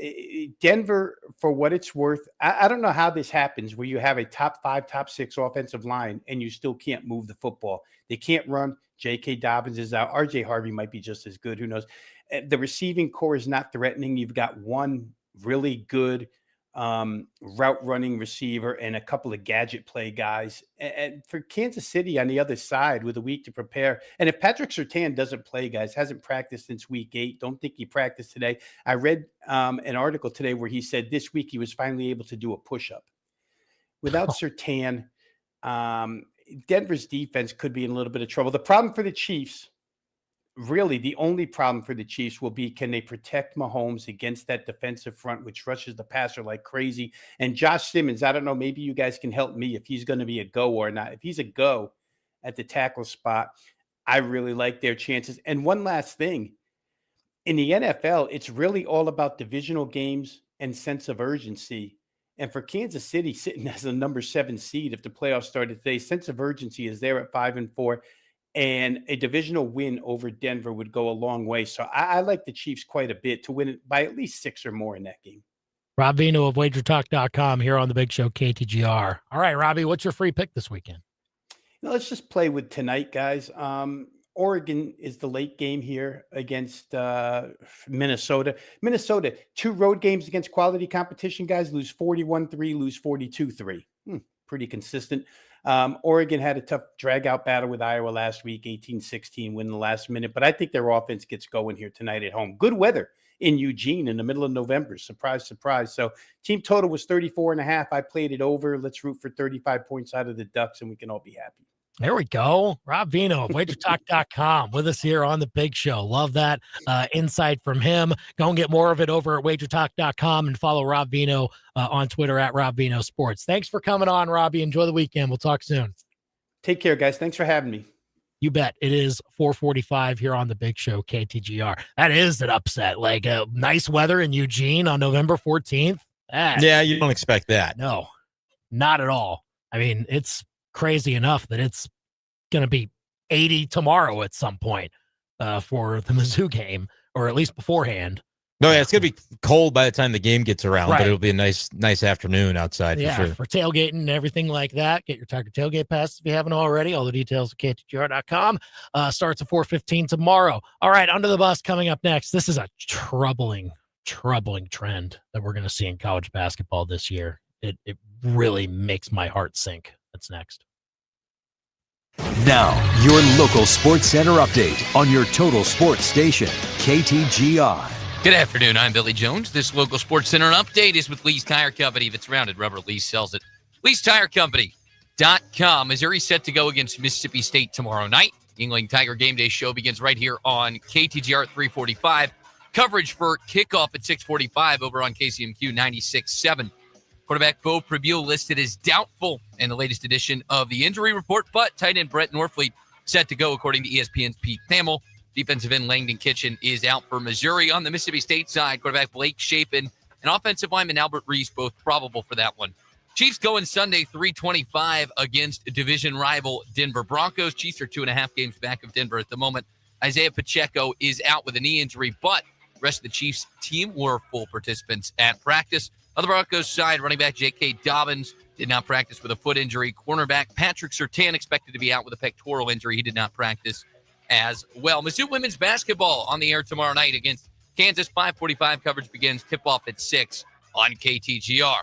Denver, for what it's worth, I don't know how this happens where you have a top 5, top 6 offensive line and you still can't move the football. They can't run. J.K. Dobbins is out. R.J. Harvey might be just as good. Who knows? The receiving core is not threatening. You've got one really good route running receiver and a couple of gadget play guys. And for Kansas City on the other side with a week to prepare. And if Patrick Surtain doesn't play, guys, hasn't practiced since week 8, don't think he practiced today. I read an article today where he said this week he was finally able to do a push-up. Without Surtain, Denver's defense could be in a little bit of trouble. The problem for the Chiefs, really, the only problem for the Chiefs will be, can they protect Mahomes against that defensive front, which rushes the passer like crazy? And Josh Simmons, I don't know, maybe you guys can help me if he's going to be a go or not. If he's a go at the tackle spot, I really like their chances. And one last thing, in the NFL, it's really all about divisional games and sense of urgency. And for Kansas City, sitting as the number 7 seed, if the playoffs started today, sense of urgency is there at 5-4. And a divisional win over Denver would go a long way. So I like the Chiefs quite a bit to win it by at least 6 or more in that game. Rob Vino of WagerTalk.com here on the Big Show KTGR. All right, Robbie, what's your free pick this weekend? Let's just play with tonight, guys. Oregon is the late game here against Minnesota. Minnesota, 2 road games against quality competition, guys. Lose 41-3, lose 42-3. Pretty consistent. Oregon had a tough drag-out battle with Iowa last week, 18-16, win the last minute. But I think their offense gets going here tonight at home. Good weather in Eugene in the middle of November. Surprise, surprise. So team total was 34.5. I played it over. Let's root for 35 points out of the Ducks, and we can all be happy. There we go. Rob Vino of WagerTalk.com with us here on the Big Show. Love that insight from him. Go and get more of it over at WagerTalk.com and follow Rob Vino on Twitter at Rob Vino Sports. Thanks for coming on, Robbie. Enjoy the weekend. We'll talk soon. Take care, guys. Thanks for having me. You bet. It is 4:45 here on the Big Show KTGR. That is an upset. Like nice weather in Eugene on November 14th. Yeah, you don't expect that. No, not at all. I mean, it's crazy enough that it's going to be 80 tomorrow at some point for the Mizzou game, or at least beforehand. No, yeah, it's going to be cold by the time the game gets around, right. But it'll be a nice afternoon outside for sure. For tailgating and everything like that. Get your Tiger Tailgate Pass if you haven't already. All the details at KTGR.com. Starts at 4:15 tomorrow. All right, Under the Bus coming up next. This is a troubling trend that we're going to see in college basketball this year. It really makes my heart sink. That's next. Now, your local sports center update on your total sports station, KTGR. Good afternoon. I'm Billy Jones. This local sports center update is with Lee's Tire Company. If it's rounded rubber, Lee sells it. Lee'sTireCompany.com. Missouri set to go against Mississippi State tomorrow night. The Yingling Tiger Game Day show begins right here on KTGR at 3:45. Coverage for kickoff at 6:45 over on KCMQ 96.7. Quarterback Bo Pribule listed as doubtful in the latest edition of the injury report, but tight end Brett Norfleet set to go, according to ESPN's Pete Thamel. Defensive end Langdon Kitchen is out for Missouri. On the Mississippi State side, quarterback Blake Shapen and offensive lineman Albert Reese both probable for that one. Chiefs going Sunday 3:25 against division rival Denver Broncos. Chiefs are 2.5 games back of Denver at the moment. Isaiah Pacheco is out with a knee injury, but the rest of the Chiefs team were full participants at practice. On the Broncos side, running back J.K. Dobbins did not practice with a foot injury. Cornerback Patrick Surtain expected to be out with a pectoral injury. He did not practice as well. Mizzou women's basketball on the air tomorrow night against Kansas. 5:45 coverage begins. Tip-off at 6 on KTGR.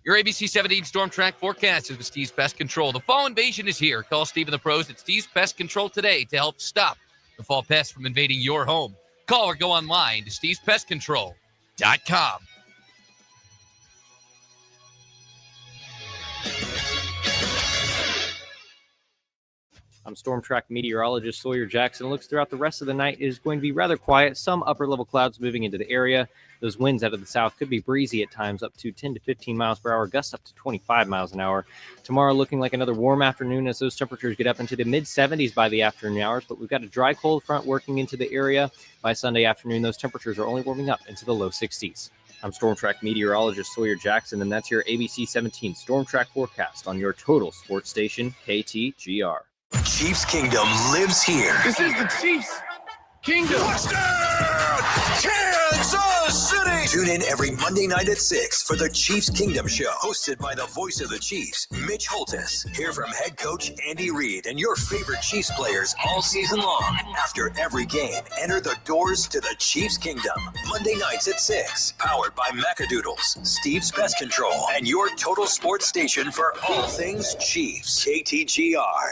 Your ABC 17 Storm Track forecast is with Steve's Pest Control. The fall invasion is here. Call Steve and the pros at Steve's Pest Control today to help stop the fall pests from invading your home. Call or go online to stevespestcontrol.com. I'm Storm Track meteorologist Sawyer Jackson. It looks throughout the rest of the night is going to be rather quiet. Some upper-level clouds moving into the area. Those winds out of the south could be breezy at times, up to 10 to 15 miles per hour, gusts up to 25 miles an hour. Tomorrow looking like another warm afternoon as those temperatures get up into the mid-70s by the afternoon hours, but we've got a dry cold front working into the area. By Sunday afternoon, those temperatures are only warming up into the low 60s. I'm Storm Track meteorologist Sawyer Jackson, and that's your ABC 17 Storm Track forecast on your total sports station, KTGR. Chiefs Kingdom lives here. This is the Chiefs Kingdom. Touchdown, Kansas City! Tune in every Monday night at 6 for the Chiefs Kingdom Show, hosted by the voice of the Chiefs, Mitch Holtis. Hear from head coach Andy Reid and your favorite Chiefs players all season long. After every game, enter the doors to the Chiefs Kingdom. Monday nights at 6, powered by Macadoodles, Steve's Pest Control, and your total sports station for all things Chiefs. KTGR.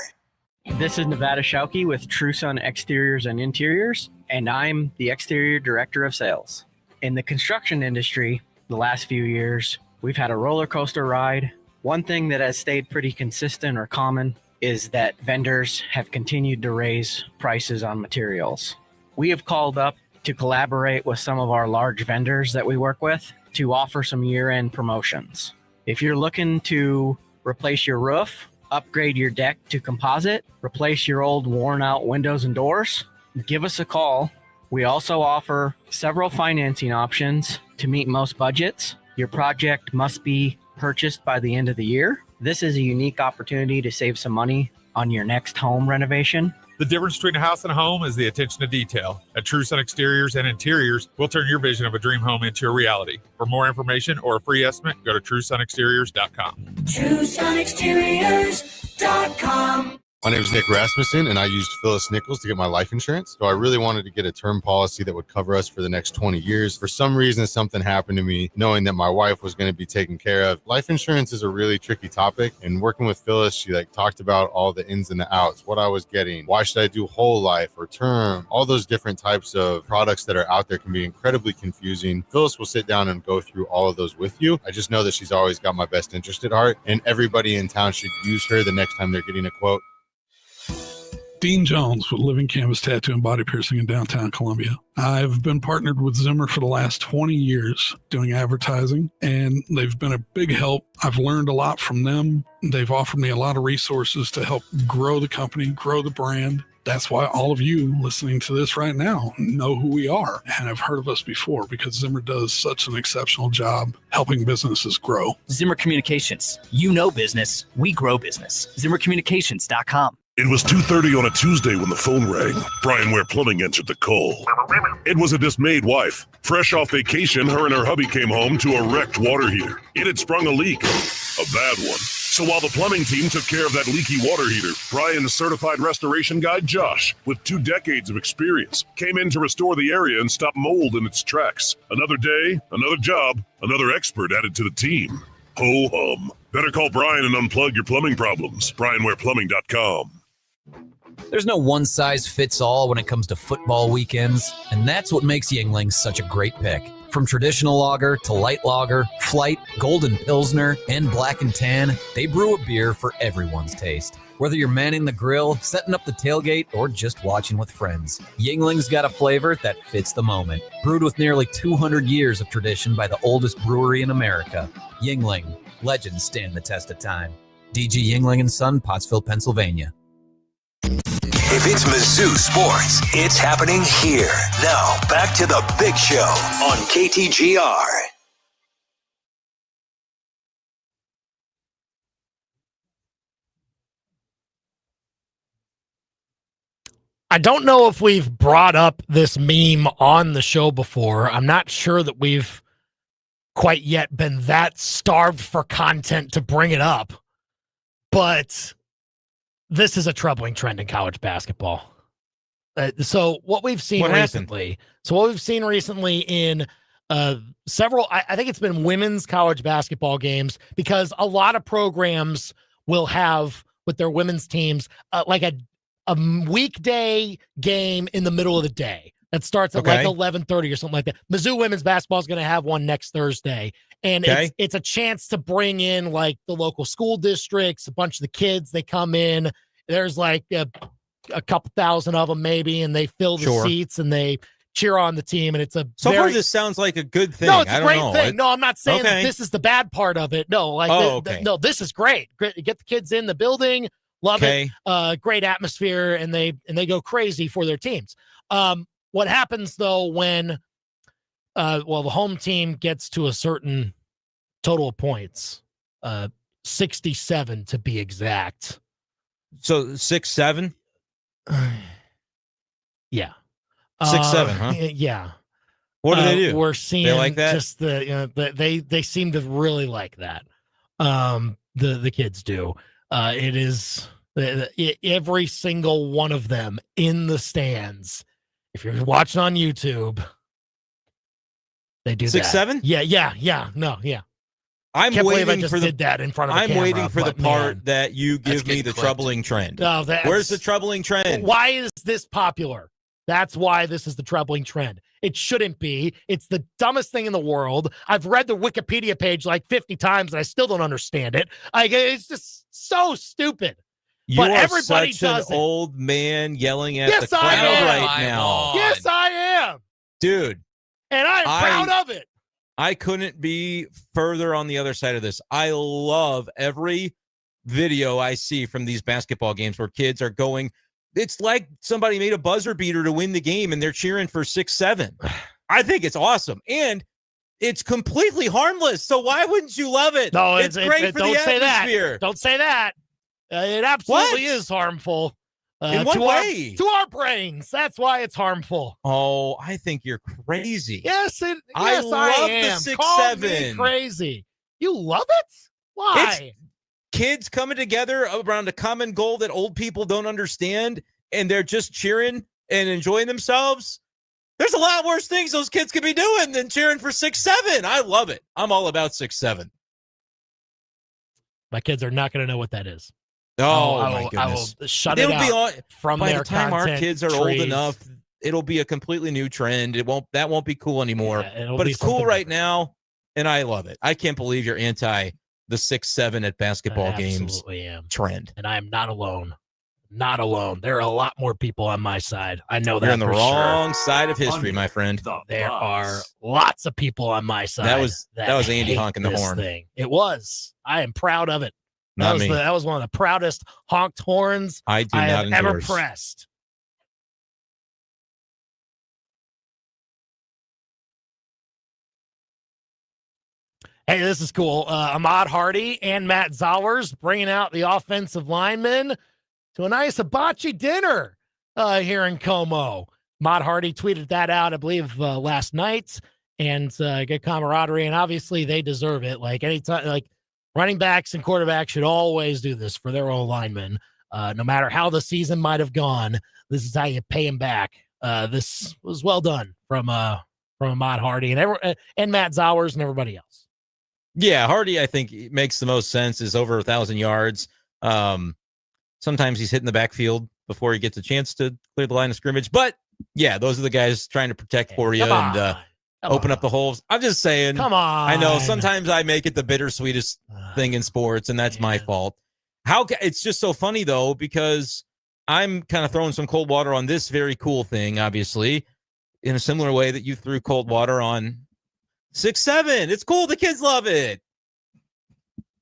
This is Nevada Schauke with True Sun Exteriors and Interiors, and I'm the Exterior Director of Sales. In the construction industry, the last few years, we've had a roller coaster ride. One thing that has stayed pretty consistent or common is that vendors have continued to raise prices on materials. We have called up to collaborate with some of our large vendors that we work with to offer some year-end promotions. If you're looking to replace your roof, upgrade your deck to composite, replace your old worn-out windows and doors, give us a call. We also offer several financing options to meet most budgets. Your project must be purchased by the end of the year. This is a unique opportunity to save some money on your next home renovation. The difference between a house and a home is the attention to detail. At True Sun Exteriors and Interiors, we'll turn your vision of a dream home into a reality. For more information or a free estimate, go to TrueSunExteriors.com. TrueSunExteriors.com. My name is Nick Rasmussen, and I used Phyllis Nichols to get my life insurance. So I really wanted to get a term policy that would cover us for the next 20 years. For some reason, something happened to me, knowing that my wife was going to be taken care of. Life insurance is a really tricky topic, and working with Phyllis, she talked about all the ins and the outs, what I was getting, why should I do whole life or term, all those different types of products that are out there can be incredibly confusing. Phyllis will sit down and go through all of those with you. I just know that she's always got my best interest at heart, and everybody in town should use her the next time they're getting a quote. Dean Jones with Living Canvas Tattoo and Body Piercing in downtown Columbia. I've been partnered with Zimmer for the last 20 years doing advertising, and they've been a big help. I've learned a lot from them. They've offered me a lot of resources to help grow the company, grow the brand. That's why all of you listening to this right now know who we are and have heard of us before, because Zimmer does such an exceptional job helping businesses grow. Zimmer Communications. You know business. We grow business. ZimmerCommunications.com. It was 2:30 on a Tuesday when the phone rang. Brian Ware Plumbing answered the call. It was a dismayed wife. Fresh off vacation, her and her hubby came home to a wrecked water heater. It had sprung a leak, a bad one. So while the plumbing team took care of that leaky water heater, Brian's certified restoration guy, Josh, with 2 decades of experience, came in to restore the area and stop mold in its tracks. Another day, another job, another expert added to the team. Ho-hum. Better call Brian and unplug your plumbing problems. BrianWarePlumbing.com. There's no one-size-fits-all when it comes to football weekends, and that's what makes Yinglings such a great pick. From traditional lager to light lager, flight, golden pilsner, and black and tan, they brew a beer for everyone's taste. Whether you're manning the grill, setting up the tailgate, or just watching with friends, Yingling's got a flavor that fits the moment. Brewed with nearly 200 years of tradition by the oldest brewery in America, Yingling. Legends stand the test of time. DG Yingling & Son, Pottsville, Pennsylvania. If it's Mizzou sports, it's happening here. Now, back to the big show on KTGR. I don't know if we've brought up this meme on the show before. I'm not sure that we've quite yet been that starved for content to bring it up. But this is a troubling trend in college basketball. So what we've seen recently in several, I think it's been women's college basketball games, because a lot of programs will have with their women's teams like a weekday game in the middle of the day that starts at like 11:30 or something like that. Mizzou women's basketball is going to have one next Thursday, and it's a chance to bring in like the local school districts, a bunch of the kids. They come in. There's like a couple thousand of them maybe, and they fill the seats and they cheer on the team. And it's a far this sounds like a good thing. No, it's a great know. thing. No, I'm not saying that this is the bad part of it. No, like no, this is great. Get the kids in the building. Love it. Great atmosphere, and they go crazy for their teams. What happens though when the home team gets to a certain total of points, 67 to be exact. So 6-7? Yeah. 6-7, huh? Yeah. What do they do? We're seeing they like that? Just they seem to really like that. The kids do. It is every single one of them in the stands. If you're watching on YouTube, they do 6-7? Yeah. No, yeah. I'm Can't believe I waiting just for did that in front of the I'm camera, waiting for the but part man, that you give me the troubling trend. No, where's the troubling trend? Why is this popular? That's why this is the troubling trend. It shouldn't be. It's the dumbest thing in the world. I've read the Wikipedia page like 50 times and I still don't understand it. It's just so stupid. You but are everybody such does an old man yelling at Yes, the I crowd am. right now. Yes, I am. Dude. And I'm proud of it. I couldn't be further on the other side of this. I love every video I see from these basketball games where kids are going. It's like somebody made a buzzer beater to win the game and they're cheering for 6-7. I think it's awesome. And it's completely harmless. So why wouldn't you love it? No, it's great for don't the say atmosphere. that. Don't say that. It absolutely is harmful. In what way? To our brains. That's why it's harmful. Oh, I think you're crazy. Yes, I love am. the 6-7. Call me crazy. You love it? Why? It's kids coming together around a common goal that old people don't understand, and they're just cheering and enjoying themselves. There's a lot worse things those kids could be doing than cheering for 6-7. I love it. I'm all about 6-7. My kids are not going to know what that is. Oh, my goodness. I will shut it out from by their the time our content kids are trees. old enough, it'll be a completely new trend. That won't be cool anymore. Yeah, but it's cool right now, and I love it. I can't believe you're anti the 6-7 at basketball games trend. And I am not alone. Not alone. There are a lot more people on my side. I know that. You're on the for wrong sure. side of history, my friend. There are lots of people on my side. That was Andy hate honking the this horn. Thing. It was. I am proud of it. Not me. That was one of the proudest honked horns I do I not have ever endorse. pressed. Hey, this is cool. Ahmad Hardy and Matt Zowers bringing out the offensive linemen to a nice hibachi dinner here in Como. Ahmad Hardy tweeted that out, I believe, last night, and good camaraderie. And obviously, they deserve it. Like anytime, like running backs and quarterbacks should always do this for their own linemen. No matter how the season might have gone, this is how you pay him back. This was well done from Ahmad Hardy and Matt Zowers and everybody else. Yeah, Hardy, I think, makes the most sense, is over 1,000 yards. Sometimes he's hitting the backfield before he gets a chance to clear the line of scrimmage. But yeah, those are the guys trying to protect for you and open up the holes. I'm just saying. Come on. I know sometimes I make it the bittersweetest thing in sports, and that's my fault. It's just so funny though, because I'm kind of throwing some cold water on this very cool thing, obviously, in a similar way that you threw cold water on 6-7. It's cool. The kids love it.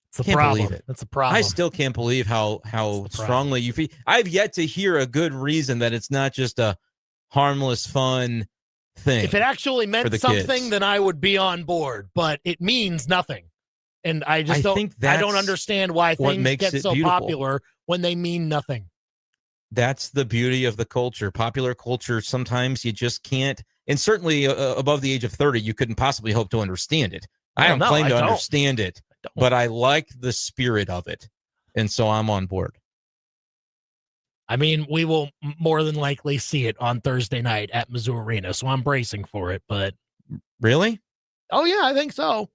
It's a problem. That's a problem. I still can't believe how strongly you feel. I've yet to hear a good reason that it's not just a harmless, fun thing. If it actually meant something, then I would be on board. But it means nothing, and I don't understand why things get so popular when they mean nothing. That's the beauty of the culture. Popular culture. Sometimes you just can't, and certainly above the age of 30, you couldn't possibly hope to understand it. I don't claim to understand it. But I like the spirit of it, and so I'm on board. I mean, we will more than likely see it on Thursday night at Mizzou Arena, so I'm bracing for it. But really? Oh yeah, I think so.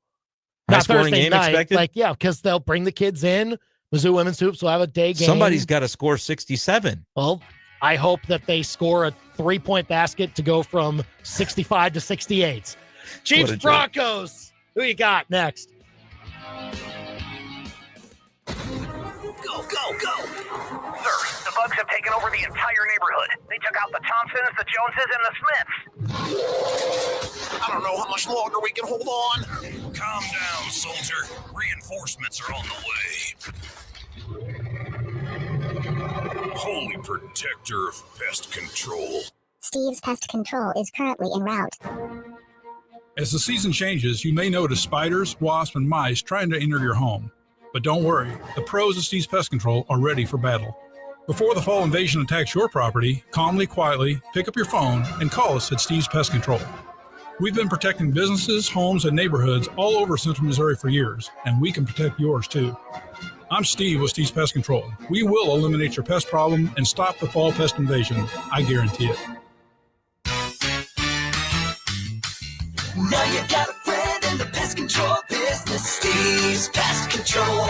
Not Thursday night, expected? Because they'll bring the kids in. Mizzou women's hoops will have a day game. Somebody's got to score 67. Well, I hope that they score a 3-point basket to go from 65 to 68. Chiefs Broncos. Who you got next? Go, go, go! Sir, the Bugs have taken over the entire neighborhood. They took out the Thompsons, the Joneses, and the Smiths. I don't know how much longer we can hold on. Calm down, soldier. Reinforcements are on the way. Holy protector of pest control. Steve's Pest Control is currently en route. As the season changes, you may notice spiders, wasps, and mice trying to enter your home. But don't worry, the pros of Steve's Pest Control are ready for battle. Before the fall invasion attacks your property, calmly, quietly, pick up your phone and call us at Steve's Pest Control. We've been protecting businesses, homes, and neighborhoods all over Central Missouri for years, and we can protect yours too. I'm Steve with Steve's Pest Control. We will eliminate your pest problem and stop the fall pest invasion. I guarantee it. Now you got a friend in the pest control business. Steve's Pest Control.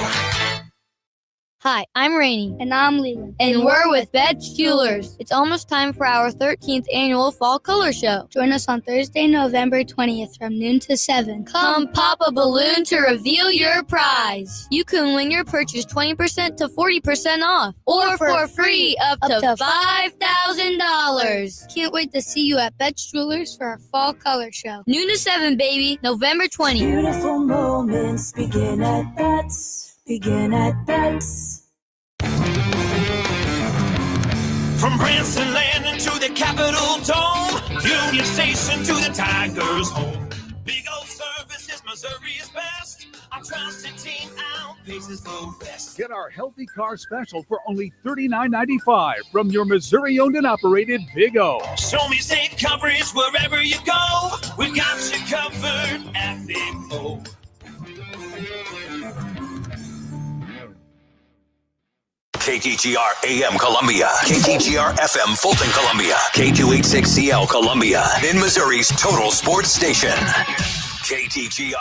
Hi, I'm Rainey. And I'm Leland. And we're with Betts Jewelers. It's almost time for our 13th annual Fall Color Show. Join us on Thursday, November 20th from noon to 7. Come pop a balloon to reveal your prize. You can win your purchase 20% to 40% off. Or for free up to $5,000. Can't wait to see you at Betts Jewelers for our Fall Color Show. Noon to 7, baby. November 20th. Beautiful moments begin at Betts. Begin at Betts. From Branson Landing to the Capitol Dome, Union Station to the Tigers' home. Big old service is Missouri's best. Our trusted team outpaces the rest. Get our healthy car special for only $39.95 from your Missouri-owned and operated Big O. Show me safe coverage wherever you go. We've got you covered at Big O. KTGR AM Columbia, KTGR FM Fulton Columbia, K286CL Columbia, in Missouri's total sports station. KTGR.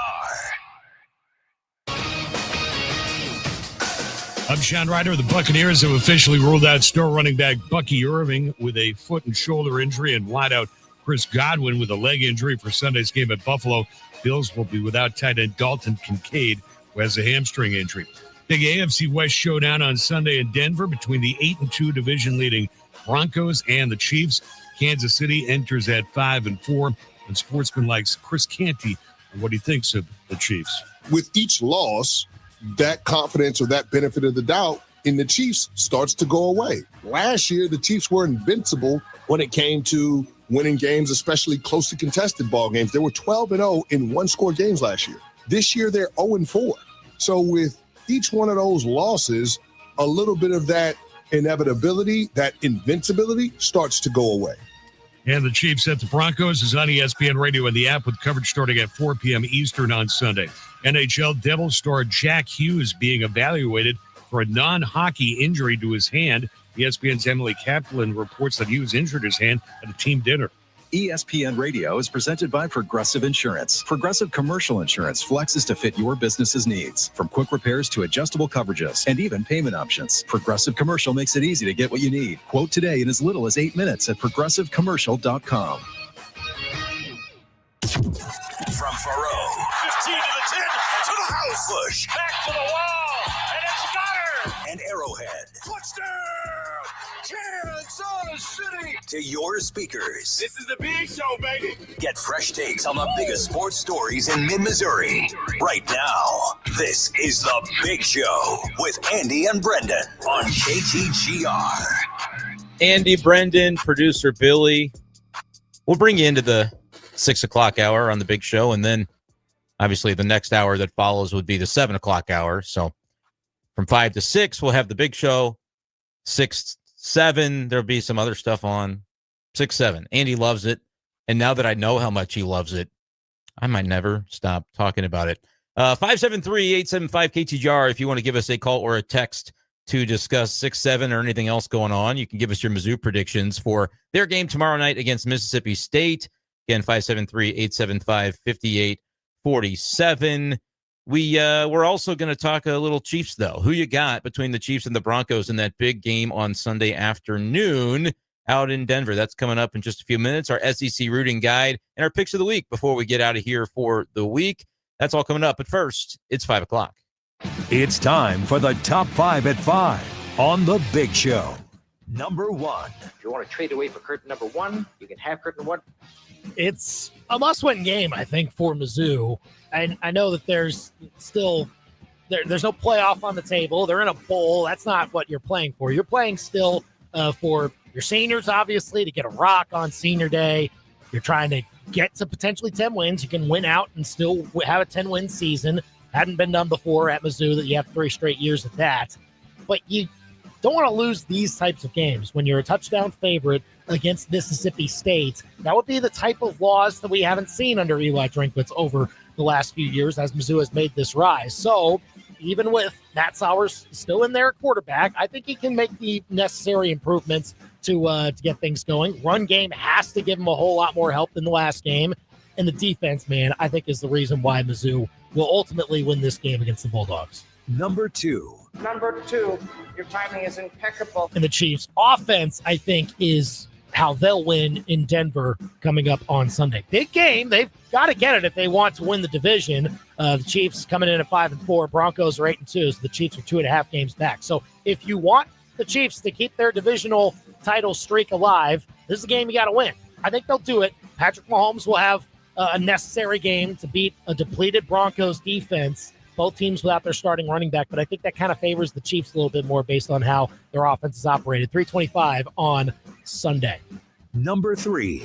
I'm Sean Ryder. The Buccaneers have officially ruled out star running back Bucky Irving with a foot and shoulder injury and wideout Chris Godwin with a leg injury for Sunday's game at Buffalo. Bills will be without tight end Dalton Kincaid, who has a hamstring injury. Big AFC West showdown on Sunday in Denver between the 8-2 division-leading Broncos and the Chiefs. Kansas City enters at 5-4, and Sportsman likes Chris Canty and what he thinks of the Chiefs. With each loss, that confidence or that benefit of the doubt in the Chiefs starts to go away. Last year, the Chiefs were invincible when it came to winning games, especially closely contested ball games. They were 12-0 in one-score games last year. This year, they're 0-4. So with each one of those losses, a little bit of that inevitability, that invincibility starts to go away. And the Chiefs at the Broncos is on ESPN Radio and the app with coverage starting at 4 p.m. Eastern on Sunday. NHL Devils star Jack Hughes being evaluated for a non-hockey injury to his hand. ESPN's Emily Kaplan reports that Hughes injured his hand at a team dinner. ESPN Radio is presented by Progressive Insurance. Progressive Commercial Insurance flexes to fit your business's needs. From quick repairs to adjustable coverages and even payment options, Progressive Commercial makes it easy to get what you need. Quote today in as little as 8 minutes at progressivecommercial.com. From Faro, 15 to the 10, to the house. Bush, Back to the wall, and it's got her. and Arrowhead, Touchdown, Kansas City. to your speakers. This is the big show, baby. Get fresh takes on the biggest sports stories in mid-Missouri. Right now, this is The Big Show with Andy and Brendan on KTGR. Andy, Brendan, producer Billy. We'll bring you into the 6 o'clock hour on the Big Show, and then obviously the next hour that follows would be the 7 o'clock hour. So from 5 to 6, we'll have the Big Show. 6, 7, there'll be some other stuff on. 6, 7. Andy loves it, and now that I know how much he loves it, I might never stop talking about it. 573-875-KTGR if you want to give us a call or a text to discuss 6, 7 or anything else going on. You can give us your Mizzou predictions for their game tomorrow night against Mississippi State. Again, 573-875-5847. We're also going to talk a little Chiefs, though. Who you got between the Chiefs and the Broncos in that big game on Sunday afternoon out in Denver? That's coming up in just a few minutes. Our SEC rooting guide and our picks of the week before we get out of here for the week. That's all coming up. But first, it's 5 o'clock. It's time for the Top 5 at 5 on The Big Show. Number 1. If you want to trade away for curtain number 1, you can have curtain 1. It's a must-win game, I think, for Mizzou. And I know that there's still there's no playoff on the table. They're in a bowl. That's not what you're playing for. You're playing still for your seniors, obviously, to get a rock on senior day. You're trying to get to potentially 10 wins. You can win out and still have a 10-win season. Hadn't been done before at Mizzou that you have 3 straight years of that. But you don't want to lose these types of games when you're a touchdown favorite against Mississippi State. That would be the type of loss that we haven't seen under Eli Drinkwitz over the last few years as Mizzou has made this rise. So even with Matt Sowers still in there at quarterback, I think he can make the necessary improvements to get things going. Run game has to give him a whole lot more help than the last game. And the defense, man, I think is the reason why Mizzou will ultimately win this game against the Bulldogs. Number 2. Number 2, your timing is impeccable. And the Chiefs' offense, I think, is how they'll win in Denver coming up on Sunday. Big game. They've got to get it if they want to win the division. The Chiefs coming in at 5-4. Broncos are 8-2. So the Chiefs are 2.5 games back. So if you want the Chiefs to keep their divisional title streak alive, this is a game you got to win. I think they'll do it. Patrick Mahomes will have a necessary game to beat a depleted Broncos defense. Both teams without their starting running back, but I think that kind of favors the Chiefs a little bit more based on how their offense is operated. 3:25 on Sunday. Number 3.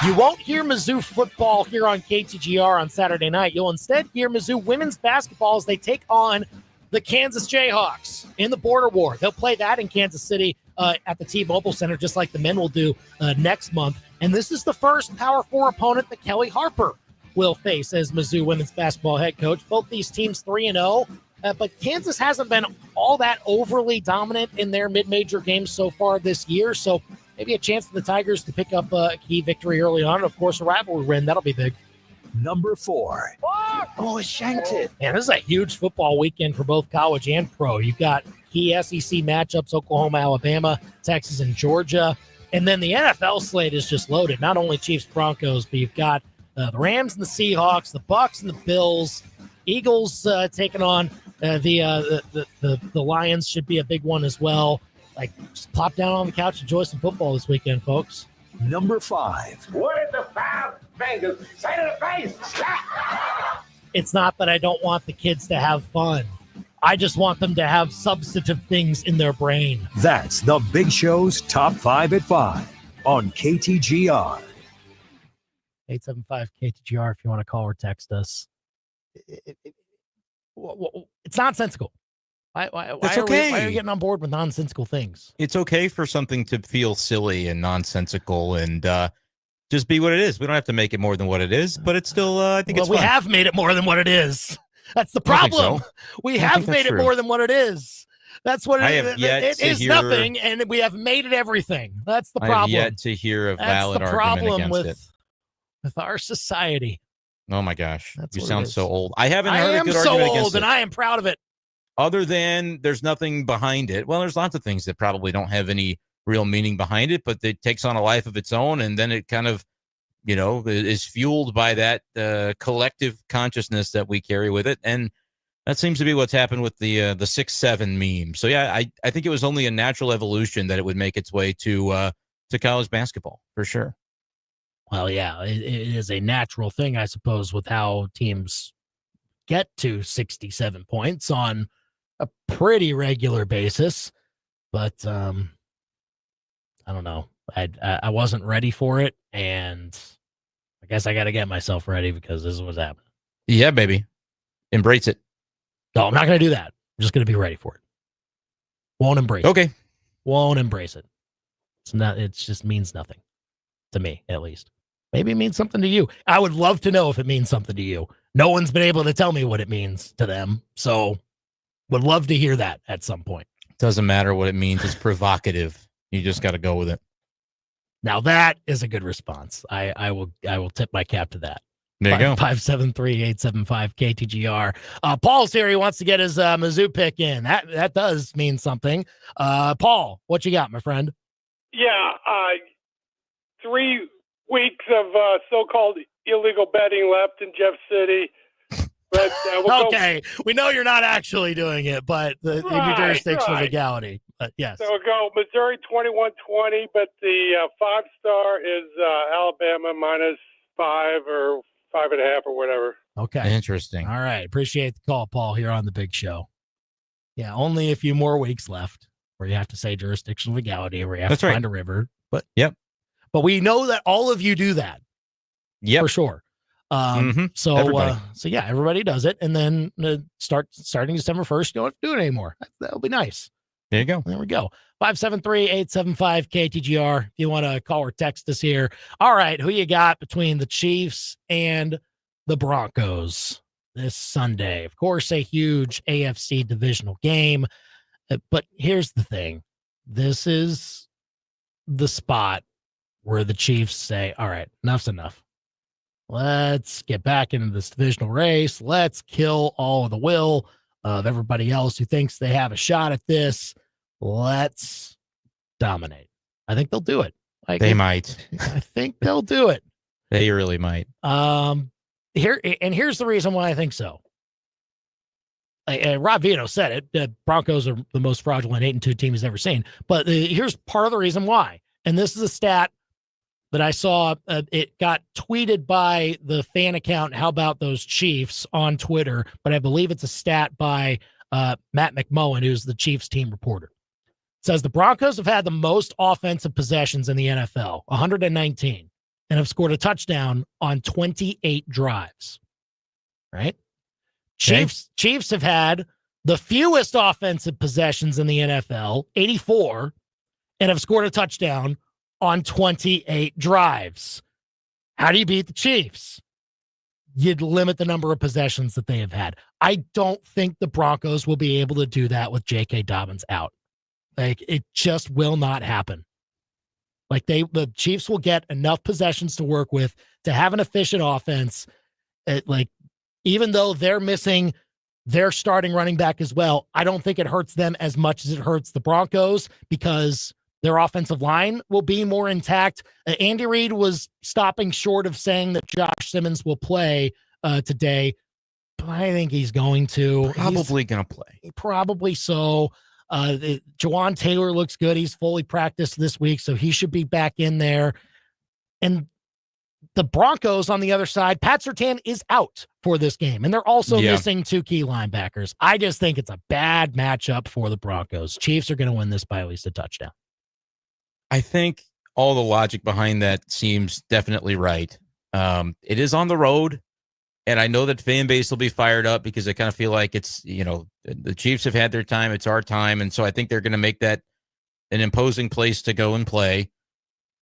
You won't hear Mizzou football here on KTGR on Saturday night. You'll instead hear Mizzou women's basketball as they take on the Kansas Jayhawks in the Border War. They'll play that in Kansas City at the T-Mobile Center, just like the men will do next month. And this is the first Power 4 opponent that Kelly Harper will face as Mizzou women's basketball head coach. Both these teams 3-0, but Kansas hasn't been all that overly dominant in their mid-major games so far this year. So maybe a chance for the Tigers to pick up a key victory early on. And of course, a rivalry win. That'll be big. Number 4. Oh, shanked it. Man, this is a huge football weekend for both college and pro. You've got key SEC matchups, Oklahoma, Alabama, Texas, and Georgia. And then the NFL slate is just loaded. Not only Chiefs, Broncos, but you've got the Rams and the Seahawks, the Bucks and the Bills, Eagles taking on the Lions should be a big one as well. Like, just plop down on the couch and enjoy some football this weekend, folks. Number 5. What is the 5 fingers? Say to the face. It's not that I don't want the kids to have fun. I just want them to have substantive things in their brain. That's The Big Show's Top 5 at 5 on KTGR. 875-KTGR if you want to call or text us. It's nonsensical. Why are we getting on board with nonsensical things? It's okay for something to feel silly and nonsensical and just be what it is. We don't have to make it more than what it is, but it's still, I think it's fun. We have made it more than what it is. That's the problem. So. We have made it more than what it is. That's what I it have is. yet It to is hear- nothing, and we have made it everything. That's the I have problem. yet to hear a That's valid the argument problem against it. with our society. Oh my gosh, That's you what it sound is. so old. I haven't I heard a am good so argument old, against and it. I am proud of it. Other than there's nothing behind it. Well, there's lots of things that probably don't have any real meaning behind it, but it takes on a life of its own, and then it kind of, is fueled by that collective consciousness that we carry with it, and that seems to be what's happened with the 6-7 meme. So yeah, I think it was only a natural evolution that it would make its way to college basketball for sure. Well, yeah, it is a natural thing, I suppose, with how teams get to 67 points on a pretty regular basis. But I don't know. I wasn't ready for it, and I guess I got to get myself ready because this is what's happening. Yeah, baby. Embrace it. No, I'm not going to do that. I'm just going to be ready for it. Won't embrace it. Okay. Won't embrace it. It's not. It just means nothing to me, at least. Maybe it means something to you. I would love to know if it means something to you. No one's been able to tell me what it means to them, so would love to hear that at some point. Doesn't matter what it means. It's provocative. You just got to go with it. Now that is a good response. I will tip my cap to that. There you go. 573-875-KTGR. Paul's here. He wants to get his Mizzou pick in. That does mean something. Paul, what you got, my friend? Yeah, 3 weeks of so-called illegal betting left in Jeff City. But okay, we know you're not actually doing it, but in your jurisdictional legality. But yes. So we'll go Missouri 21-20, but the 5-star is Alabama -5 or 5.5 or whatever. Okay. Interesting. All right. Appreciate the call, Paul, here on the big show. Yeah, only a few more weeks left where you have to say jurisdictional legality, where you have to find a river. But But we know that all of you do that. Yep. For sure. So yeah, everybody does it, and then starting December 1st, you don't have to do it anymore. That'll be nice. There you go. There we go. 573-875-KTGR. If you want to call or text us here. All right, who you got between the Chiefs and the Broncos this Sunday? Of course, a huge AFC divisional game. But here's the thing. This is the spot where the Chiefs say, all right, enough's enough. Let's get back into this divisional race. Let's kill all of the will of everybody else who thinks they have a shot at this. Let's dominate. I think they'll do it. They might. I think they'll do it. They really might. Here's the reason why I think so. Rob Vito said it. The Broncos are the most fraudulent 8-2 team he's ever seen. But here's part of the reason why. And this is a stat that I saw. It got tweeted by the fan account, How About Those Chiefs, on Twitter. But I believe it's a stat by Matt McMullen, who's the Chiefs team reporter. It says the Broncos have had the most offensive possessions in the NFL, 119, and have scored a touchdown on 28 drives. Right? Okay. Chiefs have had the fewest offensive possessions in the NFL, 84, and have scored a touchdown on 28 drives. How do you beat the Chiefs? You'd limit the number of possessions that they have had. I don't think the Broncos will be able to do that with J.K. Dobbins out. Like, it just will not happen. Like, the Chiefs will get enough possessions to work with to have an efficient offense. Even though they're missing their starting running back as well, I don't think it hurts them as much as it hurts the Broncos because their offensive line will be more intact. Andy Reid was stopping short of saying that Josh Simmons will play today, but I think he's going to. Probably going to play. Probably so. Jawan Taylor looks good. He's fully practiced this week, so he should be back in there. And the Broncos on the other side, Pat Surtain is out for this game, and they're also missing 2 key linebackers. I just think it's a bad matchup for the Broncos. Chiefs are going to win this by at least a touchdown. I think all the logic behind that seems definitely right. It is on the road, and I know that fan base will be fired up because I kind of feel like it's, the Chiefs have had their time, it's our time, and so I think they're going to make that an imposing place to go and play.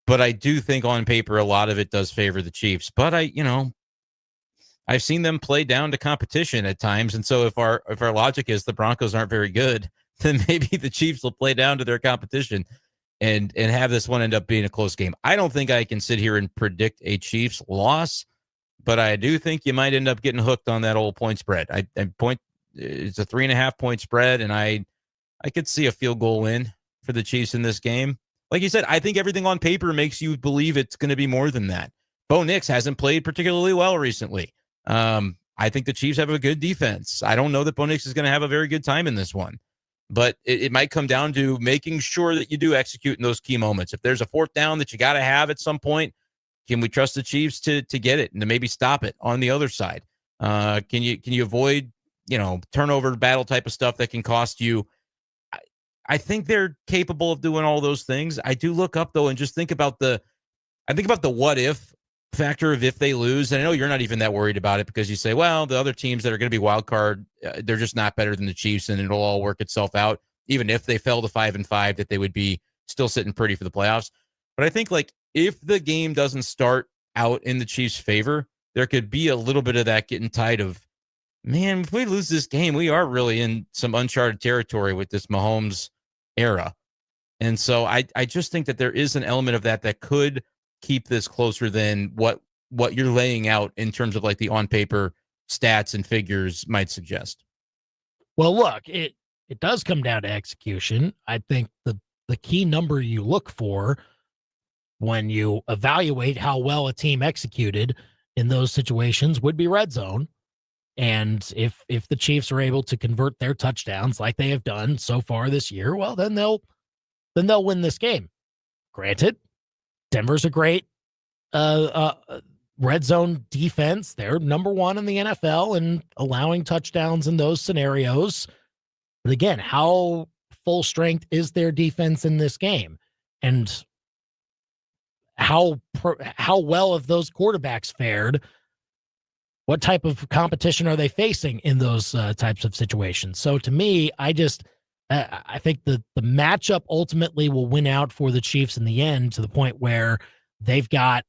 But I do think on paper a lot of it does favor the Chiefs. But I've seen them play down to competition at times, and so if our logic is the Broncos aren't very good, then maybe the Chiefs will play down to their competition and have this one end up being a close game. I don't think I can sit here and predict a Chiefs loss, but I do think you might end up getting hooked on that old point spread. It's a 3.5 point spread, and I could see a field goal win for the Chiefs in this game. Like you said, I think everything on paper makes you believe it's going to be more than that. Bo Nix hasn't played particularly well recently. I think the Chiefs have a good defense. I don't know that Bo Nix is going to have a very good time in this one, but it might come down to making sure that you do execute in those key moments. If there's a fourth down that you got to have at some point, can we trust the Chiefs to get it and to maybe stop it on the other side? Can you avoid, turnover battle type of stuff that can cost you? I think they're capable of doing all those things. I do look up though and just think about the what if factor of if they lose. And I know you're not even that worried about it because you say, well, the other teams that are going to be wild card, they're just not better than the Chiefs, and it'll all work itself out. Even if they fell to 5-5, that they would be still sitting pretty for the playoffs. But I think if the game doesn't start out in the Chiefs' favor, there could be a little bit of that getting tied of, man, if we lose this game, we are really in some uncharted territory with this Mahomes era. And so I just think that there is an element of that could keep this closer than what you're laying out in terms of the on paper stats and figures might suggest. Well, look, it does come down to execution. I think the key number you look for when you evaluate how well a team executed in those situations would be red zone. And if the Chiefs are able to convert their touchdowns like they have done so far this year, well, then they'll win this game. Granted, Denver's a great red zone defense. They're number one in the NFL in allowing touchdowns in those scenarios. But again, how full strength is their defense in this game? And how well have those quarterbacks fared? What type of competition are they facing in those types of situations? So to me, I think the matchup ultimately will win out for the Chiefs in the end, to the point where they've got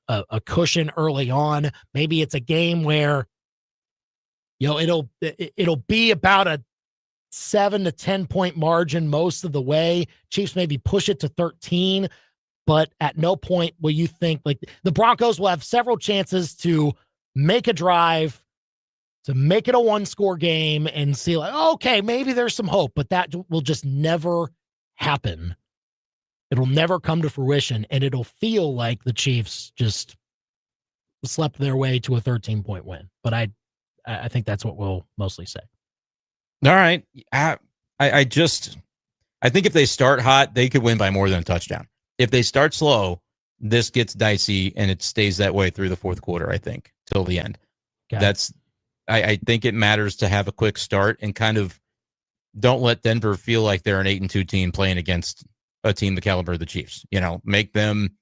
a cushion early on. Maybe it's a game where it'll be about a 7 to 10 point margin most of the way. Chiefs maybe push it to 13, but at no point will you think the Broncos will have several chances to make a drive, to make it a one-score game and see okay, maybe there's some hope, but that will just never happen. It'll never come to fruition, and it'll feel like the Chiefs just slept their way to a 13-point win. But I think that's what we'll mostly say. All right. I think if they start hot, they could win by more than a touchdown. If they start slow, this gets dicey, and it stays that way through the fourth quarter, I think, till the end. Okay. I think it matters to have a quick start and kind of don't let Denver feel like they're an 8-2 team playing against a team the caliber of the Chiefs. Make them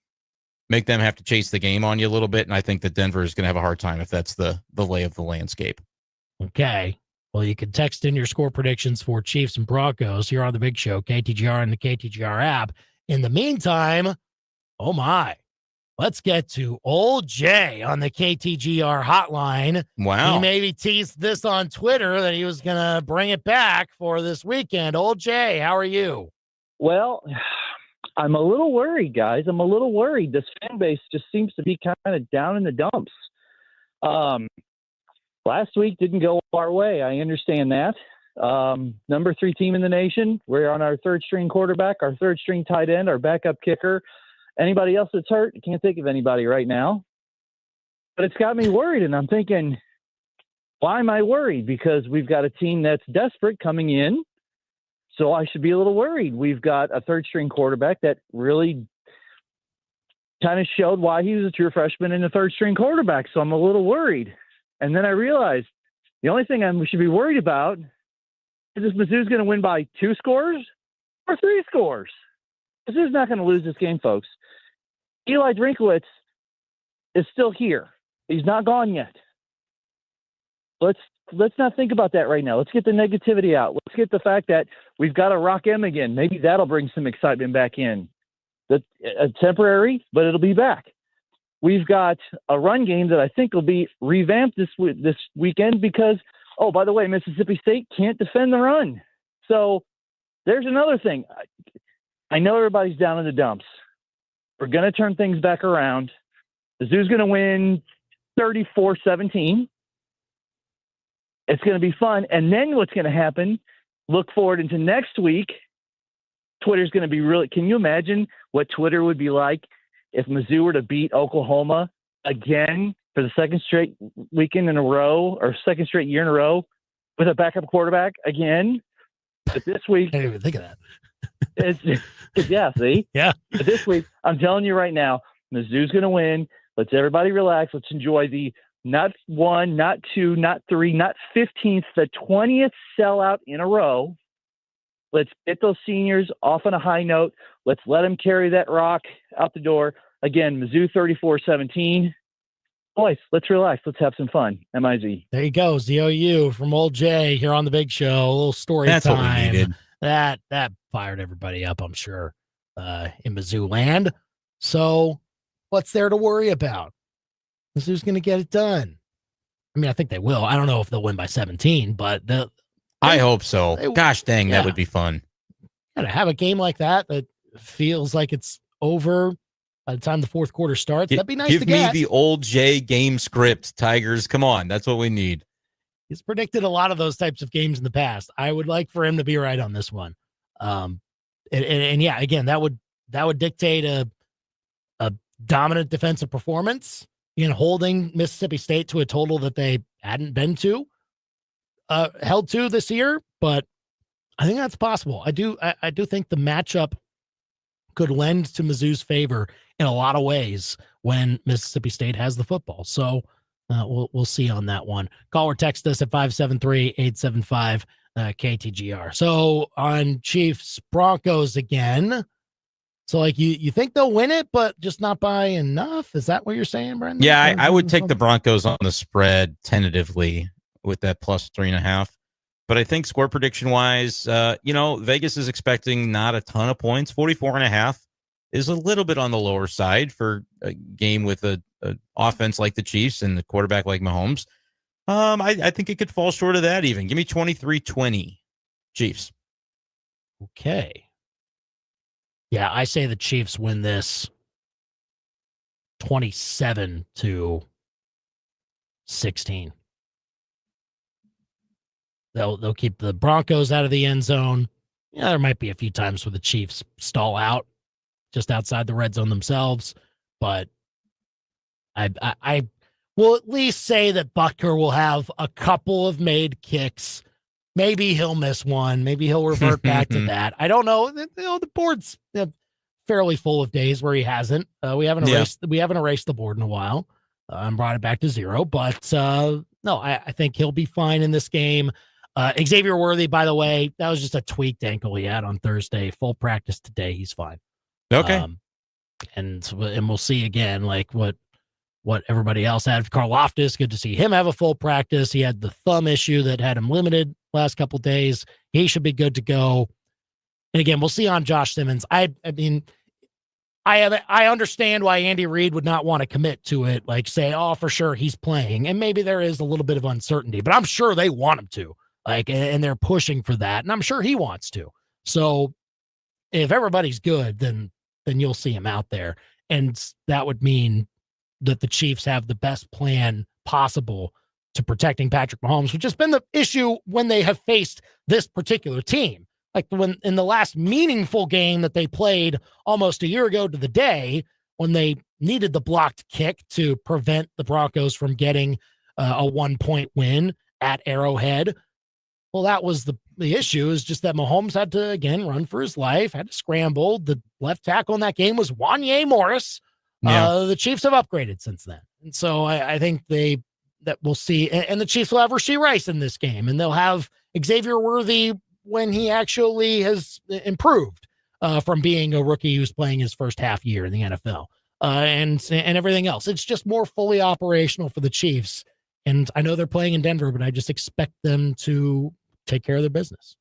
have to chase the game on you a little bit, and I think that Denver is going to have a hard time if that's the lay of the landscape. Okay. Well, you can text in your score predictions for Chiefs and Broncos here on the Big Show, KTGR and the KTGR app. In the meantime, oh my, let's get to Old Jay on the KTGR hotline. Wow. He maybe teased this on Twitter that he was going to bring it back for this weekend. Old Jay, how are you? Well, I'm a little worried, guys. I'm a little worried. This fan base just seems to be kind of down in the dumps. Last week didn't go our way. I understand that. Number 3 team in the nation. We're on our third string quarterback, our third string tight end, our backup kicker. Anybody else that's hurt? I can't think of anybody right now. But it's got me worried, and I'm thinking, why am I worried? Because we've got a team that's desperate coming in, so I should be a little worried. We've got a third-string quarterback that really kind of showed why he was a true freshman and a third-string quarterback, so I'm a little worried. And then I realized the only thing we should be worried about is if Mizzou's going to win by 2 scores or 3 scores. Mizzou's not going to lose this game, folks. Eli Drinkwitz is still here. He's not gone yet. Let's not think about that right now. Let's get the negativity out. Let's get the fact that we've got to rock M again. Maybe that'll bring some excitement back in. That's temporary, but it'll be back. We've got a run game that I think will be revamped this weekend because, oh, by the way, Mississippi State can't defend the run. So There's another thing. I know everybody's down in the dumps. We're going to turn things back around. Mizzou's going to win 34-17. It's going to be fun. And then what's going to happen, look forward into next week, Twitter's going to be really – can you imagine what Twitter would be like if Mizzou were to beat Oklahoma again for the second straight weekend in a row or second straight year in a row with a backup quarterback again? But this week – I didn't even think of that. Yeah, see? Yeah. But this week, I'm telling you right now, Mizzou's going to win. Let's everybody relax. Let's enjoy the not 1, not 2, not 3, not 15th, the 20th sellout in a row. Let's get those seniors off on a high note. Let's let them carry that rock out the door. Again, Mizzou 34-17. Boys, let's relax. Let's have some fun. MIZ. There you go. ZOU from Old Jay here on the Big Show. A little story That's time. what we needed. That fired everybody up, I'm sure, in Mizzou land. So what's there to worry about? Mizzou's going to get it done. I mean, I think they will. I don't know if they'll win by 17, but I hope so. Gosh dang, yeah. that would be fun. To have a game like that feels like it's over by the time the fourth quarter starts. That'd be nice to get. Give me the Old Jay game script, Tigers. Come on. That's what we need. He's predicted a lot of those types of games in the past. I would like for him to be right on this one. And yeah, again, that would dictate a dominant defensive performance in holding Mississippi State to a total that they hadn't been held to this year. But I think that's possible. I do think the matchup could lend to Mizzou's favor in a lot of ways when Mississippi State has the football. So we'll see on that one. Call or text us at 573-875 KTGR. So on Chiefs Broncos again. So like you think they'll win it, but just not by enough? Is that what you're saying, Brendan? Yeah, I would take the Broncos on the spread tentatively with that plus 3.5. But I think score prediction wise, Vegas is expecting not a ton of points. 44.5 is a little bit on the lower side for a game with a offense like the Chiefs and the quarterback like Mahomes. I think it could fall short of that even. Give me 23-20 Chiefs. Okay. Yeah, I say the Chiefs win this 27-16. They'll keep the Broncos out of the end zone. Yeah, there might be a few times where the Chiefs stall out just outside the red zone themselves, but I will at least say that Butker will have a couple of made kicks. Maybe he'll miss one. Maybe he'll revert back to that. I don't know. The board's fairly full of days where he hasn't. We haven't erased the board in a while and brought it back to 0. But no, I think he'll be fine in this game. Xavier Worthy, by the way, that was just a tweaked ankle he had on Thursday. Full practice today. He's fine. Okay. And we'll see again, like what everybody else had. Karlaftis, good to see him have a full practice. He had the thumb issue that had him limited last couple of days. He should be good to go. And again, we'll see on Josh Simmons. I mean, I understand why Andy Reid would not want to commit to it, like say, oh, for sure he's playing. And maybe there is a little bit of uncertainty, but I'm sure they want him to. And they're pushing for that. And I'm sure he wants to. So if everybody's good, then you'll see him out there. And that would mean that the Chiefs have the best plan possible to protecting Patrick Mahomes, which has been the issue when they have faced this particular team. Like when in the last meaningful game that they played almost a year ago to the day, when they needed the blocked kick to prevent the Broncos from getting a 1-point win at Arrowhead. Well, that was the issue, is just that Mahomes had to, again, run for his life, had to scramble. The left tackle in that game was Wanye Morris. Yeah. The Chiefs have upgraded since then. And so I think that we'll see. And the Chiefs will have Rashee Rice in this game, and they'll have Xavier Worthy when he actually has improved from being a rookie who's playing his first half year in the NFL and everything else. It's just more fully operational for the Chiefs. And I know they're playing in Denver, but I just expect them to take care of their business.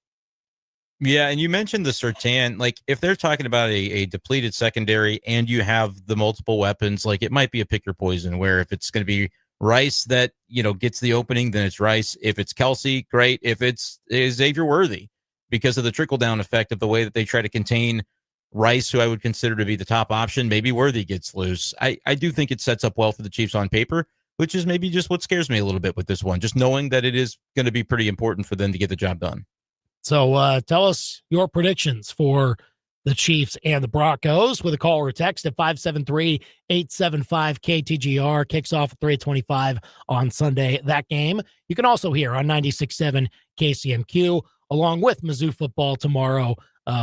Yeah, and you mentioned the Surtain. Like, if they're talking about a depleted secondary and you have the multiple weapons, like it might be a pick your poison, where if it's going to be Rice that, gets the opening, then it's Rice. If it's Kelsey, great. If it's Xavier Worthy, because of the trickle-down effect of the way that they try to contain Rice, who I would consider to be the top option. Maybe Worthy gets loose. I do think it sets up well for the Chiefs on paper, which is maybe just what scares me a little bit with this one, just knowing that it is going to be pretty important for them to get the job done. So tell us your predictions for the Chiefs and the Broncos with a call or a text at 573-875-KTGR. Kicks off at 3:25 on Sunday, that game. You can also hear on 96.7 KCMQ, along with Mizzou football tomorrow,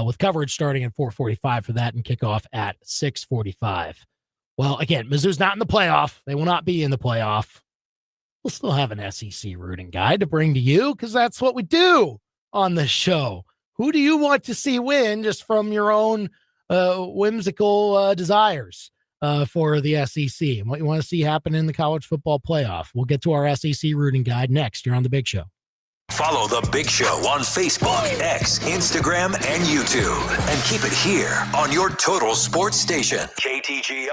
with coverage starting at 4:45 for that and kickoff at 6:45. Well, again, Mizzou's not in the playoff. They will not be in the playoff. We'll still have an SEC rooting guide to bring to you because that's what we do on this show. Who do you want to see win just from your own whimsical desires for the SEC and what you want to see happen in the college football playoff? We'll get to our SEC rooting guide next. You're on The Big Show. Follow The Big Show on Facebook, X, Instagram, and YouTube. And keep it here on your total sports station, KTGR.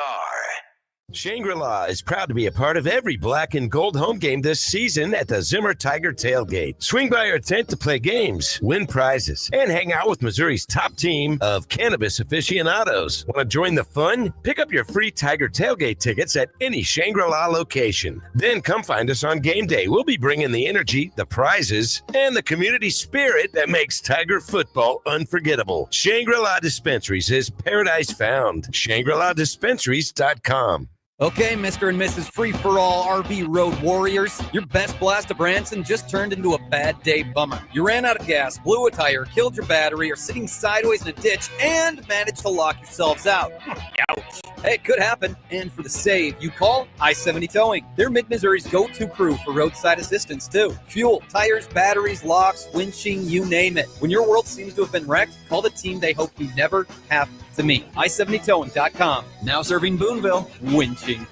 Shangri-La is proud to be a part of every black and gold home game this season at the Zimmer Tiger Tailgate. Swing by our tent to play games, win prizes, and hang out with Missouri's top team of cannabis aficionados. Want to join the fun? Pick up your free Tiger Tailgate tickets at any Shangri-La location. Then come find us on game day. We'll be bringing the energy, the prizes, and the community spirit that makes Tiger football unforgettable. Shangri-La Dispensaries is paradise found. ShangriLaDispensaries.com. Okay, Mr. and Mrs. Free-for-all RV Road Warriors, your best blast of Branson just turned into a bad day bummer. You ran out of gas, blew a tire, killed your battery, are sitting sideways in a ditch, and managed to lock yourselves out. Ouch. Hey, it could happen. And for the save, you call I-70 Towing. They're Mid-Missouri's go-to crew for roadside assistance, too. Fuel, tires, batteries, locks, winching, you name it. When your world seems to have been wrecked, call the team they hope you never have to meet. I-70towing.com. Now serving Boonville. Winching.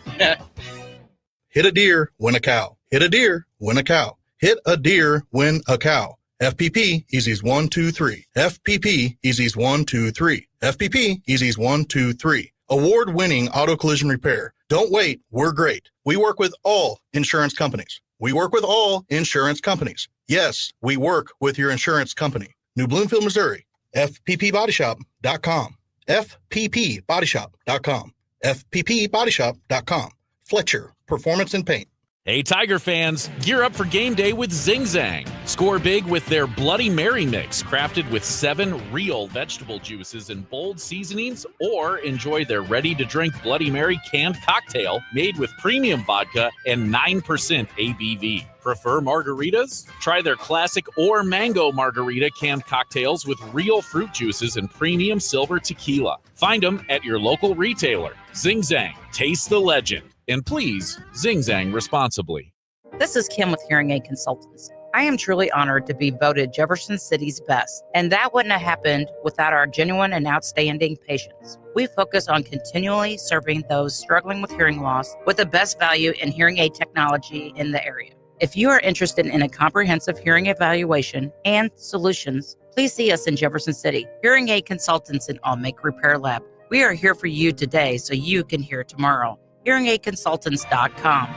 Hit a deer, win a cow. Hit a deer, win a cow. Hit a deer, win a cow. FPP, Easy's 1, 2, 3. FPP, Easy's 1, 2, 3. FPP, Easy's 1, 2, 3. Award-winning auto collision repair. Don't wait, we're great. We work with all insurance companies. We work with all insurance companies. Yes, we work with your insurance company. New Bloomfield, Missouri. FPPBodyShop.com. FPPBodyShop.com. FPPBodyShop.com. Fletcher, Performance and Paint. Hey, Tiger fans, gear up for game day with Zing Zang. Score big with their Bloody Mary mix, crafted with 7 real vegetable juices and bold seasonings, or enjoy their ready-to-drink Bloody Mary canned cocktail made with premium vodka and 9% ABV. Prefer margaritas? Try their classic or mango margarita canned cocktails with real fruit juices and premium silver tequila. Find them at your local retailer. Zing Zang, taste the legend. And please, Zing Zang responsibly. This is Kim with Hearing Aid Consultants. I am truly honored to be voted Jefferson City's best, and that wouldn't have happened without our genuine and outstanding patients. We focus on continually serving those struggling with hearing loss with the best value in hearing aid technology in the area. If you are interested in a comprehensive hearing evaluation and solutions, please see us in Jefferson City. Hearing Aid Consultants in Allmake Repair Lab. We are here for you today so you can hear tomorrow. HearingAidConsultants.com.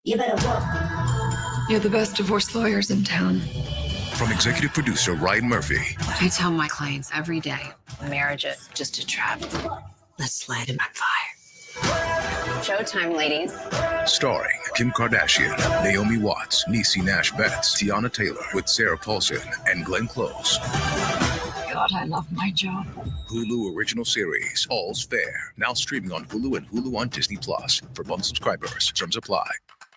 You better work. You're the best divorce lawyers in town. From executive producer Ryan Murphy. I tell my clients every day, marriage is just a trap. Let's light him on fire. Showtime, ladies. Starring Kim Kardashian, Naomi Watts, Niecy Nash Betts, Tiana Taylor with Sarah Paulson and Glenn Close. God, I love my job. Hulu original series, All's Fair. Now streaming on Hulu and Hulu on Disney Plus. For bundle subscribers, terms apply.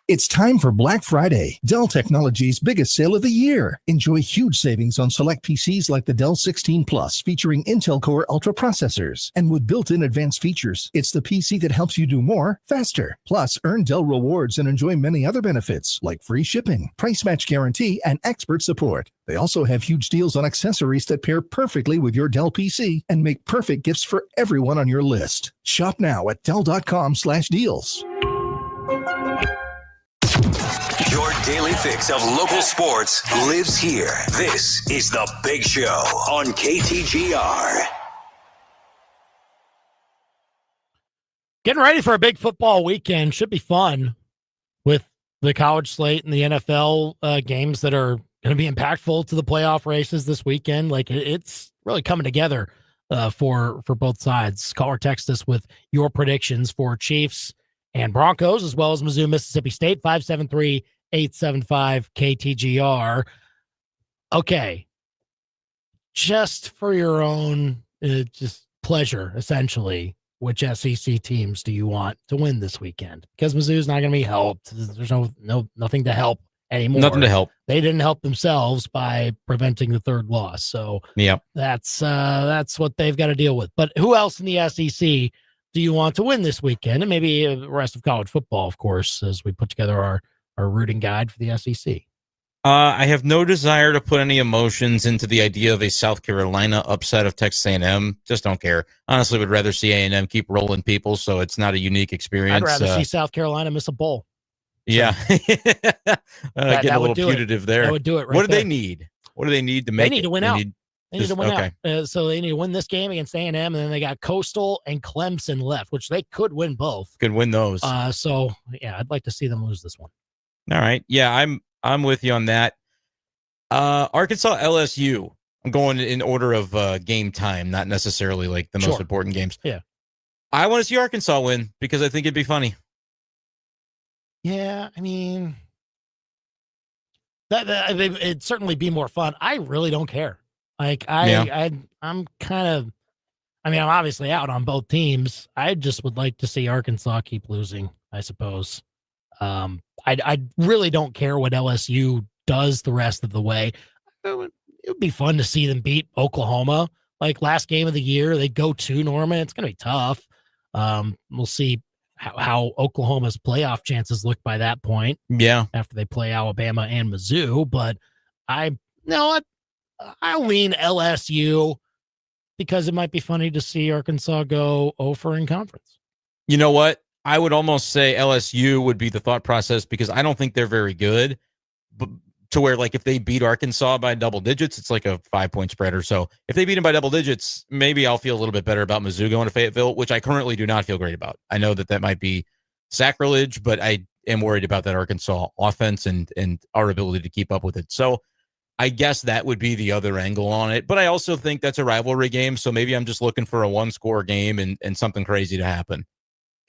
It's time for Black Friday, Dell Technologies' biggest sale of the year. Enjoy huge savings on select PCs like the Dell 16 Plus, featuring Intel Core Ultra processors. And with built-in advanced features, it's the PC that helps you do more, faster. Plus, earn Dell rewards and enjoy many other benefits, like free shipping, price match guarantee, and expert support. They also have huge deals on accessories that pair perfectly with your Dell PC and make perfect gifts for everyone on your list. Shop now at Dell.com/deals. Your daily fix of local sports lives here. This is The Big Show on KTGR. Getting ready for a big football weekend. Should be fun with the college slate and the NFL games that are going to be impactful to the playoff races this weekend. Like it's really coming together for both sides. Call or text us with your predictions for Chiefs and Broncos, as well as Mizzou, Mississippi State, 573-875-KTGR. Okay. Just for your own just pleasure, essentially, which SEC teams do you want to win this weekend? Because Mizzou's not going to be helped. There's nothing to help anymore. Nothing to help. They didn't help themselves by preventing the third loss. So that's what they've got to deal with. But who else in the SEC do you want to win this weekend? And maybe the rest of college football, of course, as we put together our rooting guide for the SEC. I have no desire to put any emotions into the idea of a South Carolina upset of Texas A&M. Just don't care. Honestly, would rather see A&M keep rolling people, so it's not a unique experience. I'd rather see South Carolina miss a bowl. Yeah. Getting a little do punitive there. That would do it right What do there. they need? What do they need to make They need to win out. They need to win okay. out. So they need to win this game against A&M, and then they got Coastal and Clemson left, which they could win both. Could win those. So, yeah, I'd like to see them lose this one. All right. Yeah, I'm with you on that. Arkansas LSU. I'm going in order of game time, not necessarily like the most important games. Yeah. I want to see Arkansas win because I think it'd be funny. Yeah, I mean, it'd certainly be more fun. I really don't care. Like I'm kind of, I'm obviously out on both teams. I just would like to see Arkansas keep losing, I suppose. I really don't care what LSU does the rest of the way. It would be fun to see them beat Oklahoma. Like last game of the year, they go to Norman. It's going to be tough. We'll see how Oklahoma's playoff chances look by that point. Yeah. After they play Alabama and Mizzou. But I lean LSU because it might be funny to see Arkansas go over in conference. You know what? I would almost say LSU would be the thought process because I don't think they're very good. But to where, like, if they beat Arkansas by double digits, it's like a 5-point spread or so. If they beat them by double digits, maybe I'll feel a little bit better about Mizzou going to Fayetteville, which I currently do not feel great about. I know that might be sacrilege, but I am worried about that Arkansas offense and our ability to keep up with it. So I guess that would be the other angle on it. But I also think that's a rivalry game, so maybe I'm just looking for a one-score game and something crazy to happen.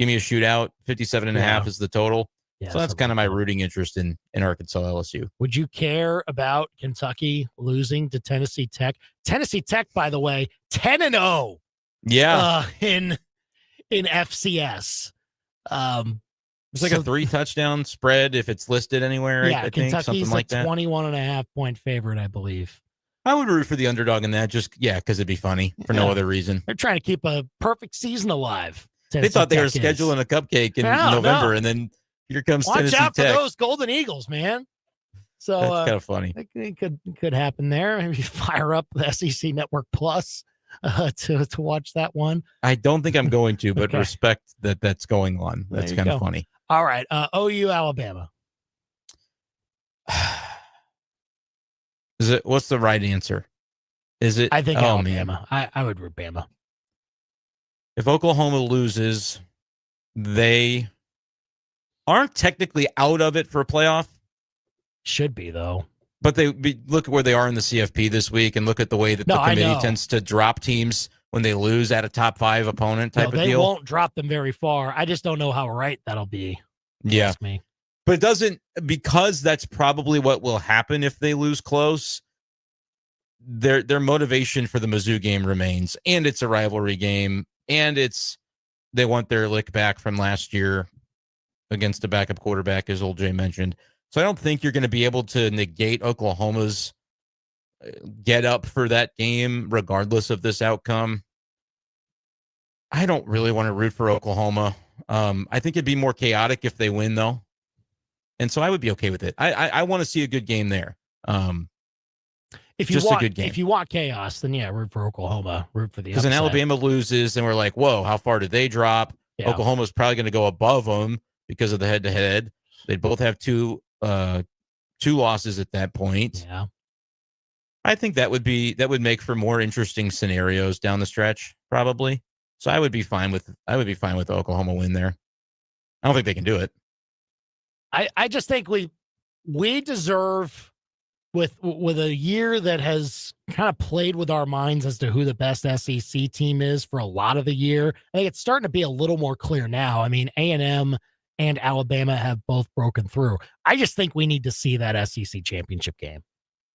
Give me a shootout. 57.5 is the total. Yeah, so that's kind of my rooting interest in Arkansas LSU. Would you care about Kentucky losing to Tennessee Tech? Tennessee Tech, by the way, 10-0. Yeah. In FCS. It's like a 3-touchdown spread if it's listed anywhere. Yeah, I think Kentucky's something like that. 21.5-point favorite, I believe. I would root for the underdog in that, because it'd be funny for no other reason. They're trying to keep a perfect season alive. They thought they were scheduling a cupcake in November, and then here comes Tennessee Tech. Watch out for those Golden Eagles, man. So that's kind of funny. It could happen there. Maybe fire up the SEC Network Plus to watch that one. I don't think I'm going to, but respect that's going on. That's kind of funny. All right, OU Alabama. What's the right answer? Is it? I think Alabama. I would root Bama. If Oklahoma loses, they aren't technically out of it for a playoff. Should be, though. But look at where they are in the CFP this week and look at the way that the committee tends to drop teams when they lose at a top 5 opponent type of deal. They won't drop them very far. I just don't know how right that'll be. Yeah. Ask me. But it doesn't, because that's probably what will happen if they lose close. Their motivation for the Mizzou game remains, and it's a rivalry game, and they want their lick back from last year against a backup quarterback, as old Jay mentioned. So I don't think you're going to be able to negate Oklahoma's get up for that game, regardless of this outcome. I don't really want to root for Oklahoma. I think it'd be more chaotic if they win, though. And so I would be okay with it. I want to see a good game there. If you want chaos, then root for Oklahoma. Root for the upset. Because then Alabama loses, and we're like, whoa, how far did they drop? Yeah. Oklahoma's probably going to go above them because of the head-to-head. They'd both have two losses at that point. Yeah, I think that would make for more interesting scenarios down the stretch, probably. So I would be fine with the Oklahoma win there. I don't think they can do it. I just think we deserve with a year that has kind of played with our minds as to who the best SEC team is for a lot of the year, I think it's starting to be a little more clear now. I mean, A&M and Alabama have both broken through. I just think we need to see that SEC championship game.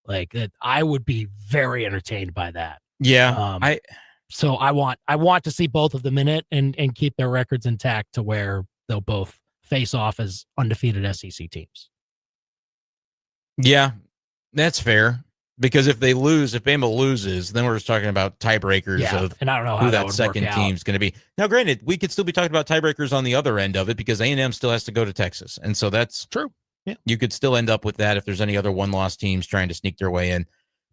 Like that, I would be very entertained by that. Yeah, So I want to see both of them in it and keep their records intact to where they'll both face off as undefeated SEC teams. Yeah, that's fair. Because if Bama loses, then we're just talking about tiebreakers of and I don't know who how that would second work team's going to be. Now, granted, we could still be talking about tiebreakers on the other end of it because A&M still has to go to Texas. And so that's true. Yeah. You could still end up with that if there's any other one-loss teams trying to sneak their way in.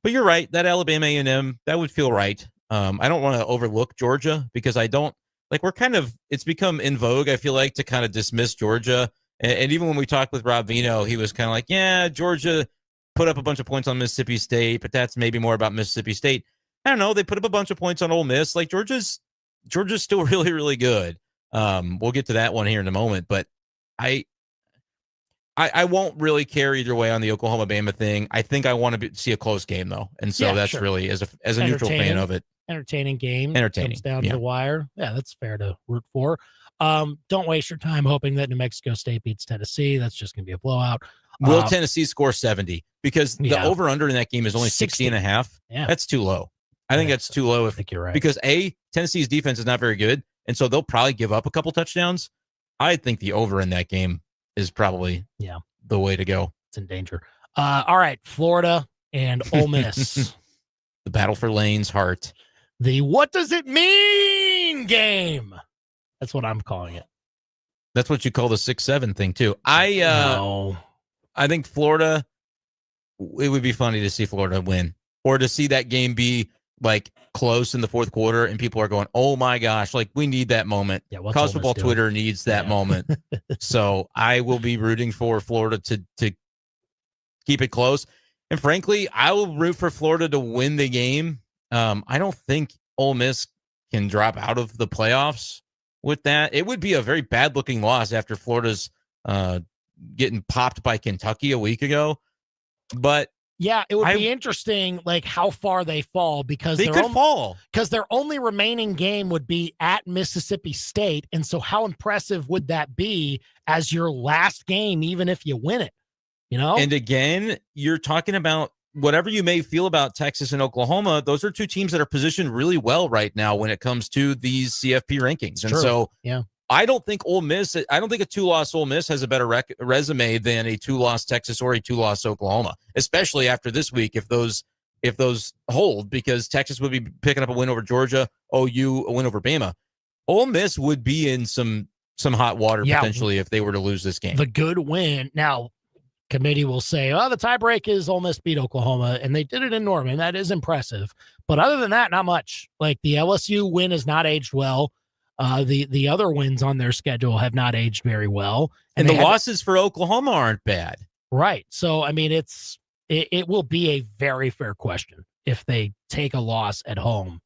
But you're right, that Alabama A&M, that would feel right. I don't want to overlook Georgia because I don't like it's become in vogue, I feel like, to kind of dismiss Georgia. And even when we talked with Rob Vino, he was kind of like, yeah, Georgia put up a bunch of points on Mississippi State, but that's maybe more about Mississippi State. I don't know. They put up a bunch of points on Ole Miss. Like Georgia's still really, really good. We'll get to that one here in a moment, but I won't really care either way on the Oklahoma-Bama thing. I think I want to see a close game though, and so that's sure. Really as a neutral fan of it, entertaining game. Entertaining comes down to the wire. Yeah, that's fair to root for. Don't waste your time hoping that New Mexico State beats Tennessee. That's just going to be a blowout. Will Tennessee score 70? Because the over-under in that game is only 60.5. Yeah. That's too low. I think that's too low. I think you're right. Because Tennessee's defense is not very good, and so they'll probably give up a couple touchdowns. I think the over in that game is probably the way to go. It's in danger. All right, Florida and Ole Miss. The battle for Lane's heart. The what does it mean game. That's what I'm calling it. That's what you call the 6-7 thing too. I think Florida, it would be funny to see Florida win or to see that game be like close in the fourth quarter and people are going, oh my gosh, like we need that moment. Yeah, College football Twitter needs that moment. So I will be rooting for Florida to keep it close. And frankly, I will root for Florida to win the game. I don't think Ole Miss can drop out of the playoffs with that. It would be a very bad looking loss after Florida's getting popped by Kentucky a week ago. But yeah, it would be interesting, like how far they fall because they could fall because their only remaining game would be at Mississippi State, and so how impressive would that be as your last game, even if you win it? You know, and again, you're talking about whatever you may feel about Texas and Oklahoma. Those are two teams that are positioned really well right now when it comes to these CFP rankings, and so I don't think a 2-loss Ole Miss has a better resume than a 2-loss Texas or a 2-loss Oklahoma, especially after this week if those hold, because Texas would be picking up a win over Georgia, OU a win over Bama. Ole Miss would be in some hot water potentially if they were to lose this game. The good win. Now, committee will say, oh, the tiebreak is Ole Miss beat Oklahoma, and they did it in Norman. That is impressive. But other than that, not much. Like the LSU win has not aged well. The other wins on their schedule have not aged very well. And the losses for Oklahoma aren't bad. Right. So, I mean, it will be a very fair question if they take a loss at home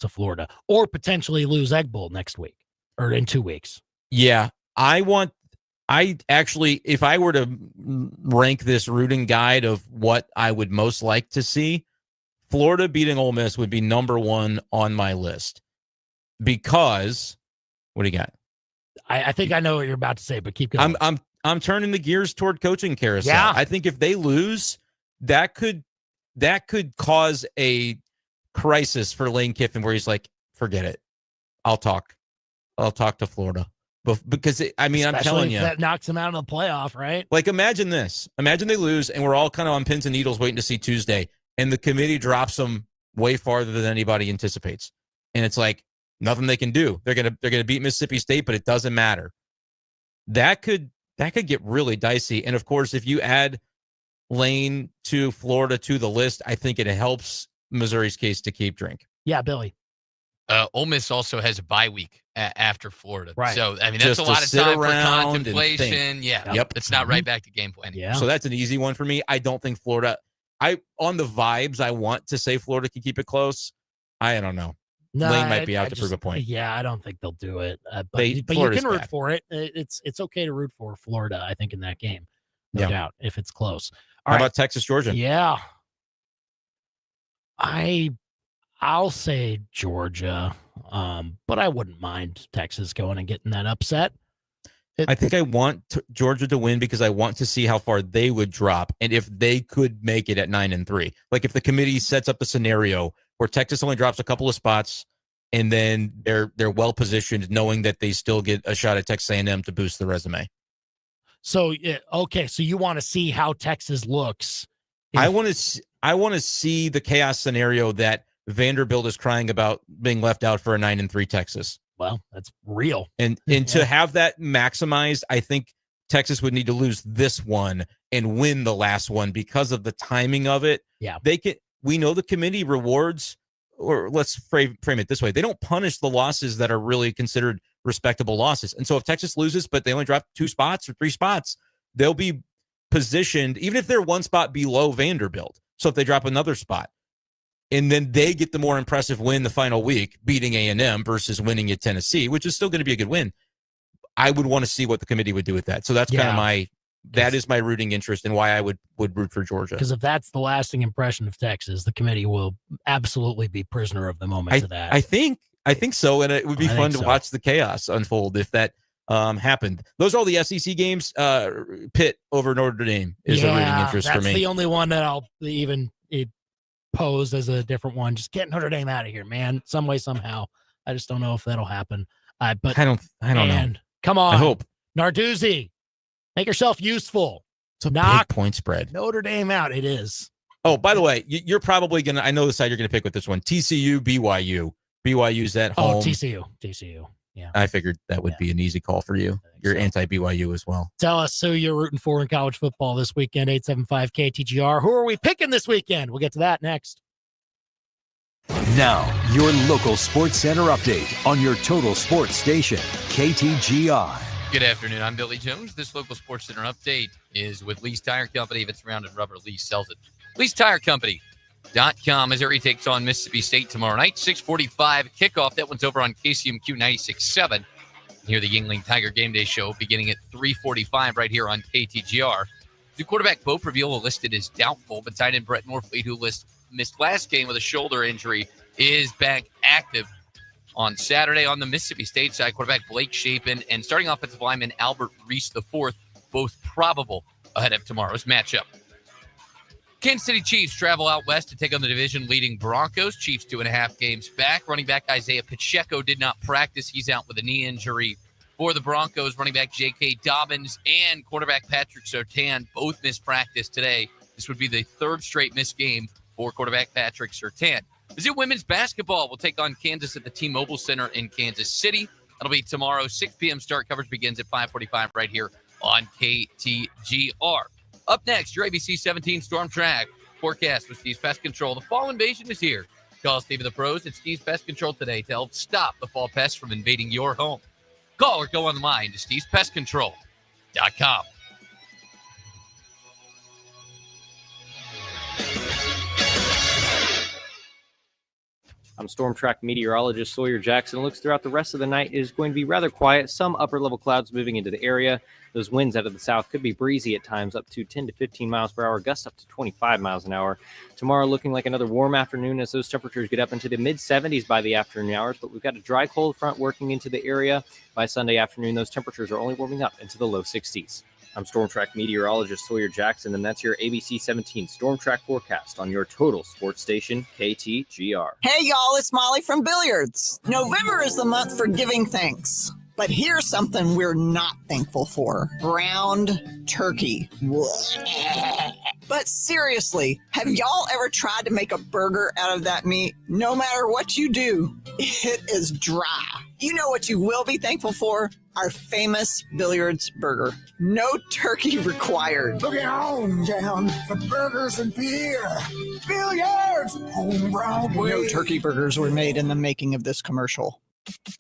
to Florida or potentially lose Egg Bowl next week or in 2 weeks. Yeah. If I were to rank this rooting guide of what I would most like to see, Florida beating Ole Miss would be number one on my list. Because, what do you got? I think I know what you're about to say, but keep going. I'm turning the gears toward coaching carousel. Yeah. I think if they lose, that could cause a crisis for Lane Kiffin, where he's like, forget it. I'll talk to Florida, because I'm telling you, that knocks him out of the playoff, right? Like imagine this. Imagine they lose, and we're all kind of on pins and needles waiting to see Tuesday, and the committee drops them way farther than anybody anticipates, and it's like, nothing they can do. They're gonna beat Mississippi State, but it doesn't matter. That could get really dicey. And of course, if you add Lane to Florida to the list, I think it helps Missouri's case to keep Drink. Yeah, Billy. Ole Miss also has a bye week after Florida. Right. So I mean that's Just a lot of time for contemplation. Yep. It's not right back to game planning. Yeah. So that's an easy one for me. I don't think Florida. On the vibes, I want to say Florida can keep it close. I don't know. No, Lane might be out to prove a point. Yeah, I don't think they'll do it. But you can root for it. It's okay to root for Florida, I think, in that game. no doubt, if it's close. How about Texas, Georgia? Yeah. I'll say Georgia, but I wouldn't mind Texas going and getting that upset. I think I want Georgia to win because I want to see how far they would drop and if they could make it at 9-3. Like if the committee sets up a scenario where Texas only drops a couple of spots and then they're well positioned, knowing that they still get a shot at Texas A&M to boost the resume. So okay, so you want to see how Texas looks? I want to see the chaos scenario that Vanderbilt is crying about being left out for a 9-3 Texas. Well, that's real. And to have that maximized, I think Texas would need to lose this one and win the last one because of the timing of it. Yeah. We know the committee rewards, or let's frame it this way. They don't punish the losses that are really considered respectable losses. And so if Texas loses, but they only drop 2 spots or 3 spots, they'll be positioned, even if they're 1 spot below Vanderbilt. So if they drop another spot, and then they get the more impressive win the final week, beating A&M versus winning at Tennessee, which is still going to be a good win. I would want to see what the committee would do with that. So that's kind of that is my rooting interest and why I would root for Georgia. Because if that's the lasting impression of Texas, the committee will absolutely be prisoner of the moment of that. I think so, and it would be fun to watch the chaos unfold if that happened. Those are all the SEC games. Pitt over Notre Dame is a rooting interest for me. That's the only one that I'll even pose as a different one. Just get Notre Dame out of here, man. Some way, somehow. I just don't know if that'll happen. But I don't know. Come on. I hope. Narduzzi, make yourself useful. It's a big point spread. Notre Dame out. It is. Oh, by the way, you're probably going to, I know the side you're going to pick with this one. TCU, BYU. BYU's at home. Oh, TCU. Yeah. I figured that would be an easy call for you. You're anti-BYU as well. Tell us who you're rooting for in college football this weekend, 875-KTGR. Who are we picking this weekend? We'll get to that next. Now, your local sports center update on your total sports station, KTGR. Good afternoon. I'm Billy Jones. This local sports center update is with Lee's Tire Company. If it's rounded rubber, Lee sells it. Lee's Tire Company.com. Missouri takes on Mississippi State tomorrow night, 6:45 kickoff. That one's over on KCMQ 96.7. Here, the Yingling Tiger Game Day Show beginning at 3:45 right here on KTGR. The quarterback Bo Preville listed as doubtful, but tight end Brett Norfleet, who missed last game with a shoulder injury, is back active on Saturday. On the Mississippi State side, quarterback Blake Shapen and starting offensive lineman Albert Reese IV, both probable ahead of tomorrow's matchup. Kansas City Chiefs travel out west to take on the division-leading Broncos. Chiefs 2.5 games back. Running back Isaiah Pacheco did not practice. He's out with a knee injury. For the Broncos, running back J.K. Dobbins and quarterback Patrick Surtain both missed practice today. This would be the 3rd straight missed game for quarterback Patrick Surtain. Mizzou women's basketball will take on Kansas at the T-Mobile Center in Kansas City. That'll be tomorrow, 6 p.m. start. Coverage begins at 5:45 right here on KTGR. Up next, your ABC 17 Storm Track forecast with Steve's Pest Control. The fall invasion is here. Call Steve of the Pros at Steve's Pest Control today to help stop the fall pests from invading your home. Call or go online to stevespestcontrol.com. I'm Storm Track meteorologist Sawyer Jackson. It looks throughout the rest of the night is going to be rather quiet. Some upper-level clouds moving into the area. Those winds out of the south could be breezy at times, up to 10 to 15 miles per hour, gusts up to 25 miles an hour. Tomorrow looking like another warm afternoon as those temperatures get up into the mid-70s by the afternoon hours, but we've got a dry cold front working into the area. By Sunday afternoon, those temperatures are only warming up into the low 60s. I'm Storm Track meteorologist Sawyer Jackson, and that's your ABC 17 Storm Track forecast on your total sports station, KTGR. Hey, y'all, it's Molly from Billiards. November is the month for giving thanks. But here's something we're not thankful for. Ground turkey. But seriously, have y'all ever tried to make a burger out of that meat? No matter what you do, it is dry. You know what you will be thankful for? Our famous Billiards burger. No turkey required. Looking on down for burgers and beer. Billiards, home Broadway. No turkey burgers were made in the making of this commercial.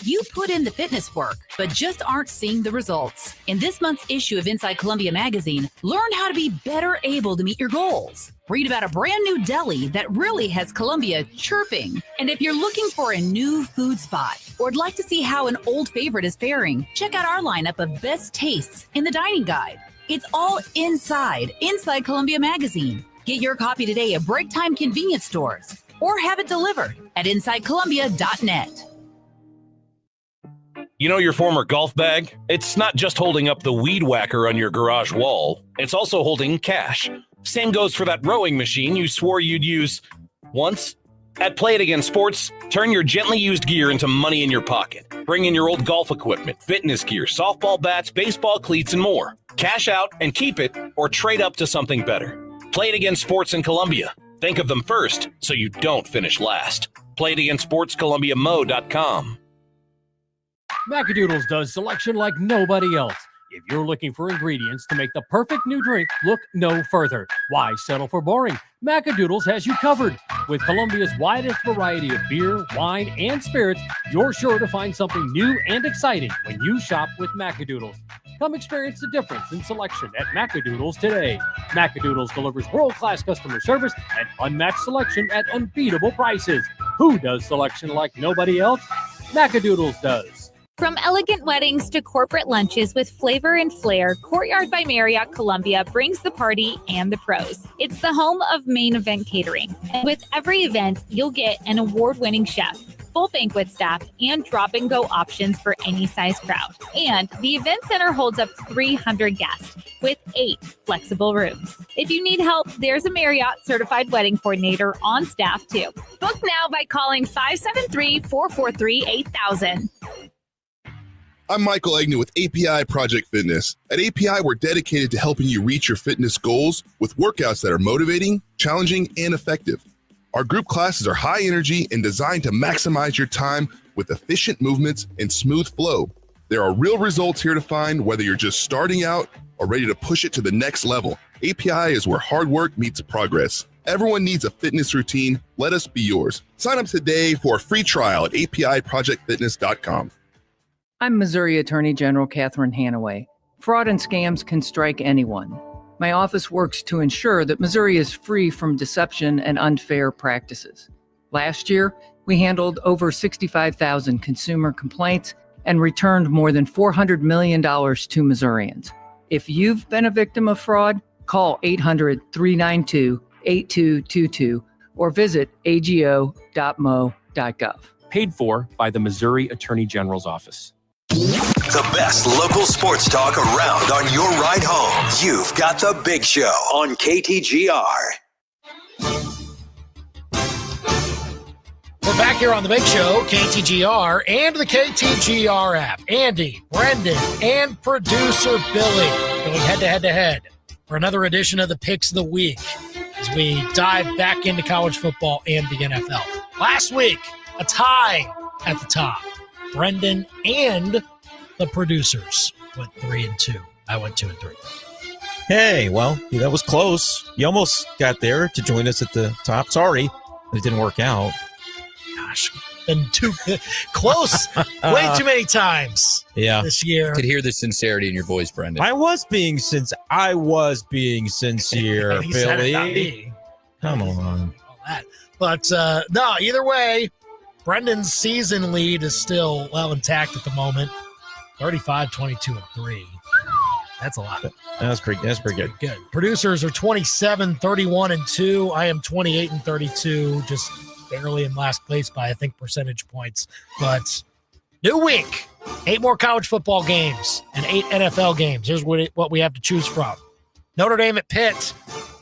You put in the fitness work, but just aren't seeing the results. In this month's issue of Inside Columbia magazine, learn how to be better able to meet your goals. Read about a brand new deli that really has Columbia chirping. And if you're looking for a new food spot or would like to see how an old favorite is faring, check out our lineup of best tastes in the dining guide. It's all inside Columbia Magazine. Get your copy today at break time convenience stores or have it delivered at InsideColumbia.net. You know your former golf bag? It's not just holding up the weed whacker on your garage wall. It's also holding cash. Same goes for that rowing machine you swore you'd use once. At Play It Again Sports, turn your gently used gear into money in your pocket. Bring in your old golf equipment, fitness gear, softball bats, baseball cleats, and more. Cash out and keep it, or trade up to something better. Play It Again Sports in Columbia. Think of them first so you don't finish last. Play It Again Sports, ColumbiaMo.com. Macadoodles does selection like nobody else. If you're looking for ingredients to make the perfect new drink, look no further. Why settle for boring? Macadoodles has you covered. With Columbia's widest variety of beer, wine, and spirits, you're sure to find something new and exciting when you shop with Macadoodles. Come experience the difference in selection at Macadoodles today. Macadoodles delivers world-class customer service and unmatched selection at unbeatable prices. Who does selection like nobody else? Macadoodles does. From elegant weddings to corporate lunches with flavor and flair, Courtyard by Marriott Columbia brings the party and the pros. It's the home of main event catering. And with every event, you'll get an award-winning chef, full banquet staff, and drop-and-go options for any size crowd. And the event center holds up to 300 guests with 8 flexible rooms. If you need help, there's a Marriott certified wedding coordinator on staff too. Book now by calling 573-443-8000. I'm Michael Agnew with API Project Fitness. At API, we're dedicated to helping you reach your fitness goals with workouts that are motivating, challenging, and effective. Our group classes are high energy and designed to maximize your time with efficient movements and smooth flow. There are real results here to find, whether you're just starting out or ready to push it to the next level. API is where hard work meets progress. Everyone needs a fitness routine. Let us be yours. Sign up today for a free trial at apiprojectfitness.com. I'm Missouri Attorney General Catherine Hanaway. Fraud and scams can strike anyone. My office works to ensure that Missouri is free from deception and unfair practices. Last year, we handled over 65,000 consumer complaints and returned more than $400 million to Missourians. If you've been a victim of fraud, call 800-392-8222 or visit ago.mo.gov. Paid for by the Missouri Attorney General's Office. The best local sports talk around on your ride home. You've got The Big Show on KTGR. We're back here on The Big Show, KTGR, and the KTGR app. Andy, Brendan, and producer Billy going head-to-head for another edition of the Picks of the Week as we dive back into college football and the NFL. Last week, a tie at the top. Brendan and the producers went 3-2. I went 2-3. Hey, well, that was close. You almost got there to join us at the top. Sorry, it didn't work out. Gosh, been too close way too many times this year. I could hear the sincerity in your voice, Brendan. I was being sincere, He said it, not Billy. me. Come on. But no, either way, Brendan's season lead is still well intact at the moment. 35, 22, and 3. That's a lot. That's pretty good. Good. Producers are 27, 31, and 2. I am 28 and 32, just barely in last place by, I think, percentage points. But new week, 8 more college football games and 8 NFL games. Here's what we have to choose from. Notre Dame at Pitt,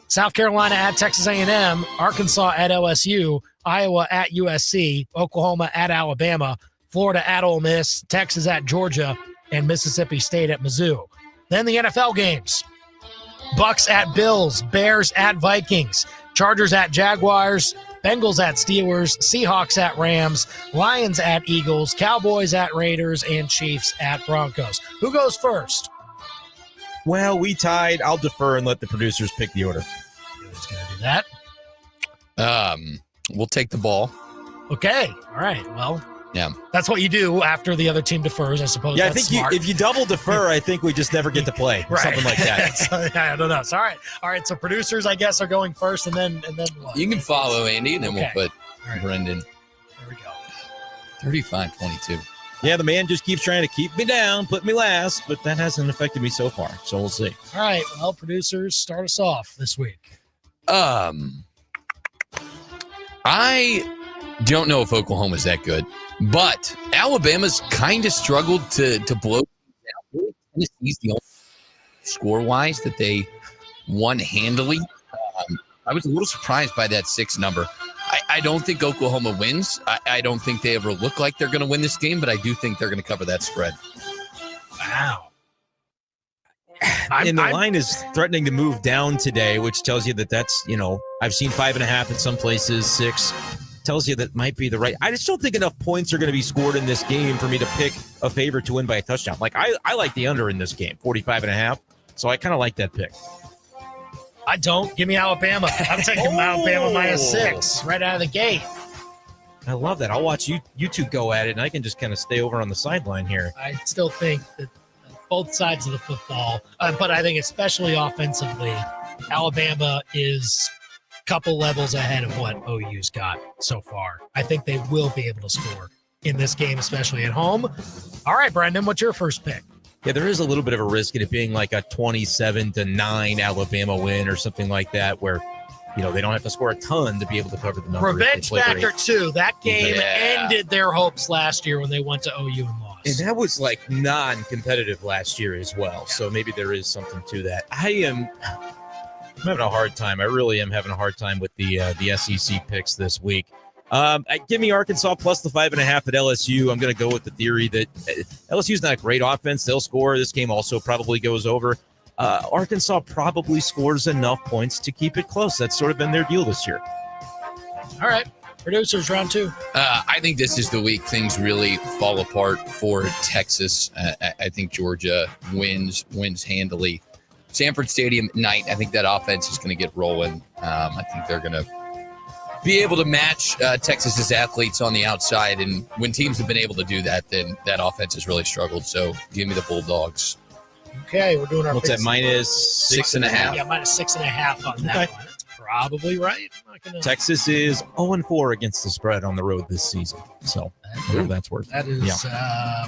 South Carolina at Texas A&M, Arkansas at LSU, Iowa at USC, Oklahoma at Alabama, Florida at Ole Miss, Texas at Georgia, and Mississippi State at Mizzou. Then the NFL games. Bucks at Bills, Bears at Vikings, Chargers at Jaguars, Bengals at Steelers, Seahawks at Rams, Lions at Eagles, Cowboys at Raiders, and Chiefs at Broncos. Who goes first? Well, we tied. I'll defer and let the producers pick the order. Who's going to do that? We'll take the ball. Okay. All right. Well, yeah, that's what you do after the other team defers, I suppose. Yeah, That's I think smart. if you double defer, I think we just never get to play. Or something like that. So, I don't know. So, all right. So producers, I guess, are going first, and then what? You can follow Andy, and then we'll put Right. Brendan. There we go. 35-22. Yeah, the man just keeps trying to keep me down, put me last, but that hasn't affected me so far. So we'll see. All right. Well, producers, start us off this week. I don't know if Oklahoma's that good, but Alabama's kind of struggled to blow down. Tennessee's the only score-wise that they won handily. I was a little surprised by that 6 number. I don't think Oklahoma wins. I don't think they ever look like they're going to win this game, but I do think they're going to cover that spread. Wow. And the line is threatening to move down today, which tells you that that's, I've seen 5.5 in some places, 6. Tells you that might be the right. I just don't think enough points are going to be scored in this game for me to pick a favorite to win by a touchdown. Like, I like the under in this game, 45.5. So I kind of like that pick. I don't. Give me Alabama. I'm taking Alabama -6 right out of the gate. I love that. I'll watch you two go at it, and I can just kind of stay over on the sideline here. I still think that both sides of the football, but I think especially offensively, Alabama is a couple levels ahead of what OU's got so far. I think they will be able to score in this game, especially at home. All right, Brendan, what's your first pick? Yeah, there is a little bit of a risk in it being like a 27-9 Alabama win or something like that, where they don't have to score a ton to be able to cover the number. Revenge factor 2. That game ended their hopes last year when they went to OU and lost. And that was like non-competitive last year as well. So maybe there is something to that. I'm having a hard time. I really am having a hard time with the SEC picks this week. Give me Arkansas plus the 5.5 at LSU. I'm going to go with the theory that LSU's not a great offense. They'll score. This game also probably goes over. Arkansas probably scores enough points to keep it close. That's sort of been their deal this year. All right. Producers, round 2. I think this is the week things really fall apart for Texas. I think Georgia wins handily. Sanford Stadium at night, I think that offense is going to get rolling. I think they're going to be able to match Texas's athletes on the outside. And when teams have been able to do that, then that offense has really struggled. So give me the Bulldogs. Okay, we're doing our What's that, -6.5? Yeah, -6.5 on that one. That's probably right. I'm not gonna... Texas is 0-4 against the spread on the road this season. So whatever that's worth. That is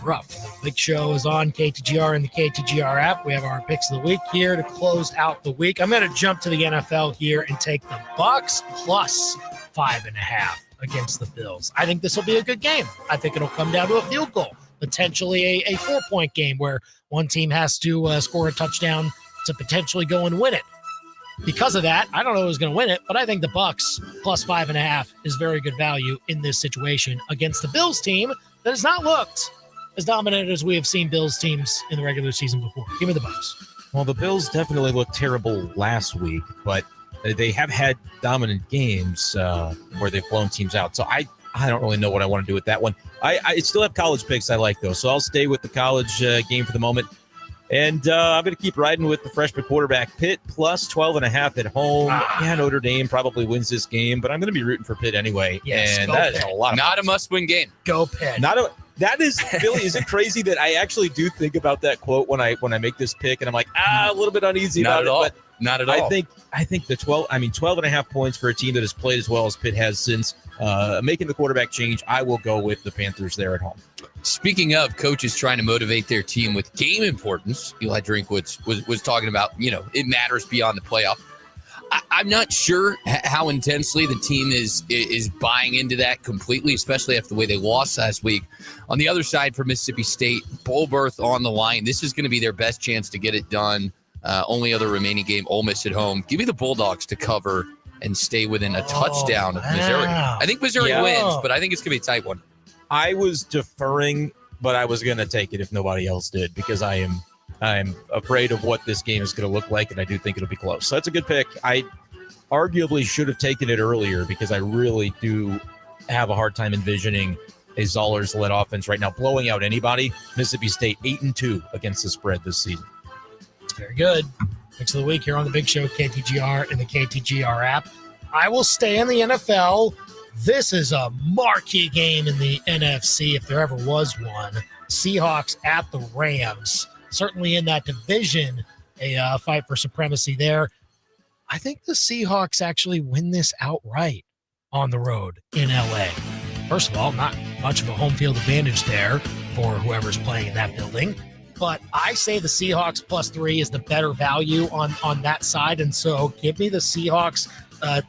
rough. The big show is on KTGR and the KTGR app. We have our picks of the week here to close out the week. I'm going to jump to the NFL here and take the Bucs plus 5.5 against the Bills. I think this will be a good game. I think it'll come down to a field goal, potentially a 4-point game where one team has to score a touchdown to potentially go and win it. Because of that, I don't know who's going to win it, but I think the Bucs plus 5.5 is very good value in this situation against the Bills team that has not looked as dominant as we have seen Bills teams in the regular season before. Give me the Bucs. Well, the Bills definitely looked terrible last week, but they have had dominant games where they've blown teams out. So I don't really know what I want to do with that one. I still have college picks I like, though, so I'll stay with the college game for the moment. And I'm going to keep riding with the freshman quarterback, Pitt, plus 12.5 at home. Yeah, Notre Dame probably wins this game, but I'm going to be rooting for Pitt anyway. Yes, and that is a lot of Not a must-win game. Go Pitt. That is, Billy, is it crazy that I actually do think about that quote when I make this pick, and I'm like, a little bit uneasy about it. But not at all. I think the 12.5 points for a team that has played as well as Pitt has since making the quarterback change, I will go with the Panthers there at home. Speaking of coaches trying to motivate their team with game importance, Eli Drinkwitz was talking about, it matters beyond the playoff. I'm not sure how intensely the team is buying into that completely, especially after the way they lost last week. On the other side for Mississippi State, bowl berth on the line. This is going to be their best chance to get it done. Only other remaining game, Ole Miss at home. Give me the Bulldogs to cover and stay within a touchdown of Missouri. I think Missouri wins, but I think it's going to be a tight one. I was deferring, but I was going to take it if nobody else did because I'm afraid of what this game is going to look like, and I do think it'll be close. So that's a good pick. I arguably should have taken it earlier because I really do have a hard time envisioning a Zollers-led offense right now blowing out anybody. Mississippi State 8-2 against the spread this season. Very good. Picks of the week here on the Big Show, KTGR and the KTGR app. I will stay in the NFL. This is a marquee game in the NFC, if there ever was one. Seahawks at the Rams. Certainly in that division, a fight for supremacy there. I think the Seahawks actually win this outright on the road in LA. First of all, not much of a home field advantage there. for whoever's playing in that building. But I say the Seahawks +3 is the better value on that side. And so give me the Seahawks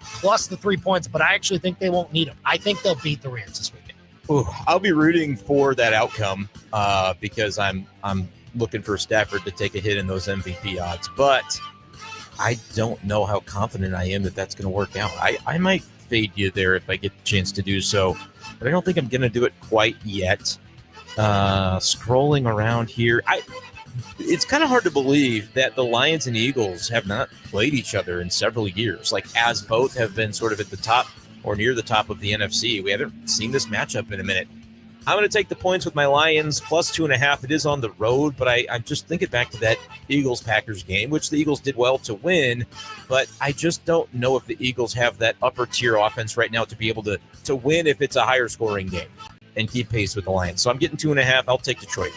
plus the 3 points, but I actually think they won't need them. I think they'll beat the Rams this weekend. Ooh, I'll be rooting for that outcome because I'm looking for Stafford to take a hit in those MVP odds. But I don't know how confident I am that that's going to work out. I might fade you there if I get the chance to do so, but I don't think I'm going to do it quite yet. Scrolling around here, it's kind of hard to believe that the Lions and Eagles have not played each other in several years. Like, as both have been sort of at the top or near the top of the NFC, we haven't seen this matchup in a minute. I'm going to take the points with my Lions plus 2.5. It is on the road, but I'm just thinking back to that Eagles-Packers game, which the Eagles did well to win, but I just don't know if the Eagles have that upper-tier offense right now to be able to win if it's a higher-scoring game and keep pace with the Lions. So I'm getting 2.5. I'll take Detroit.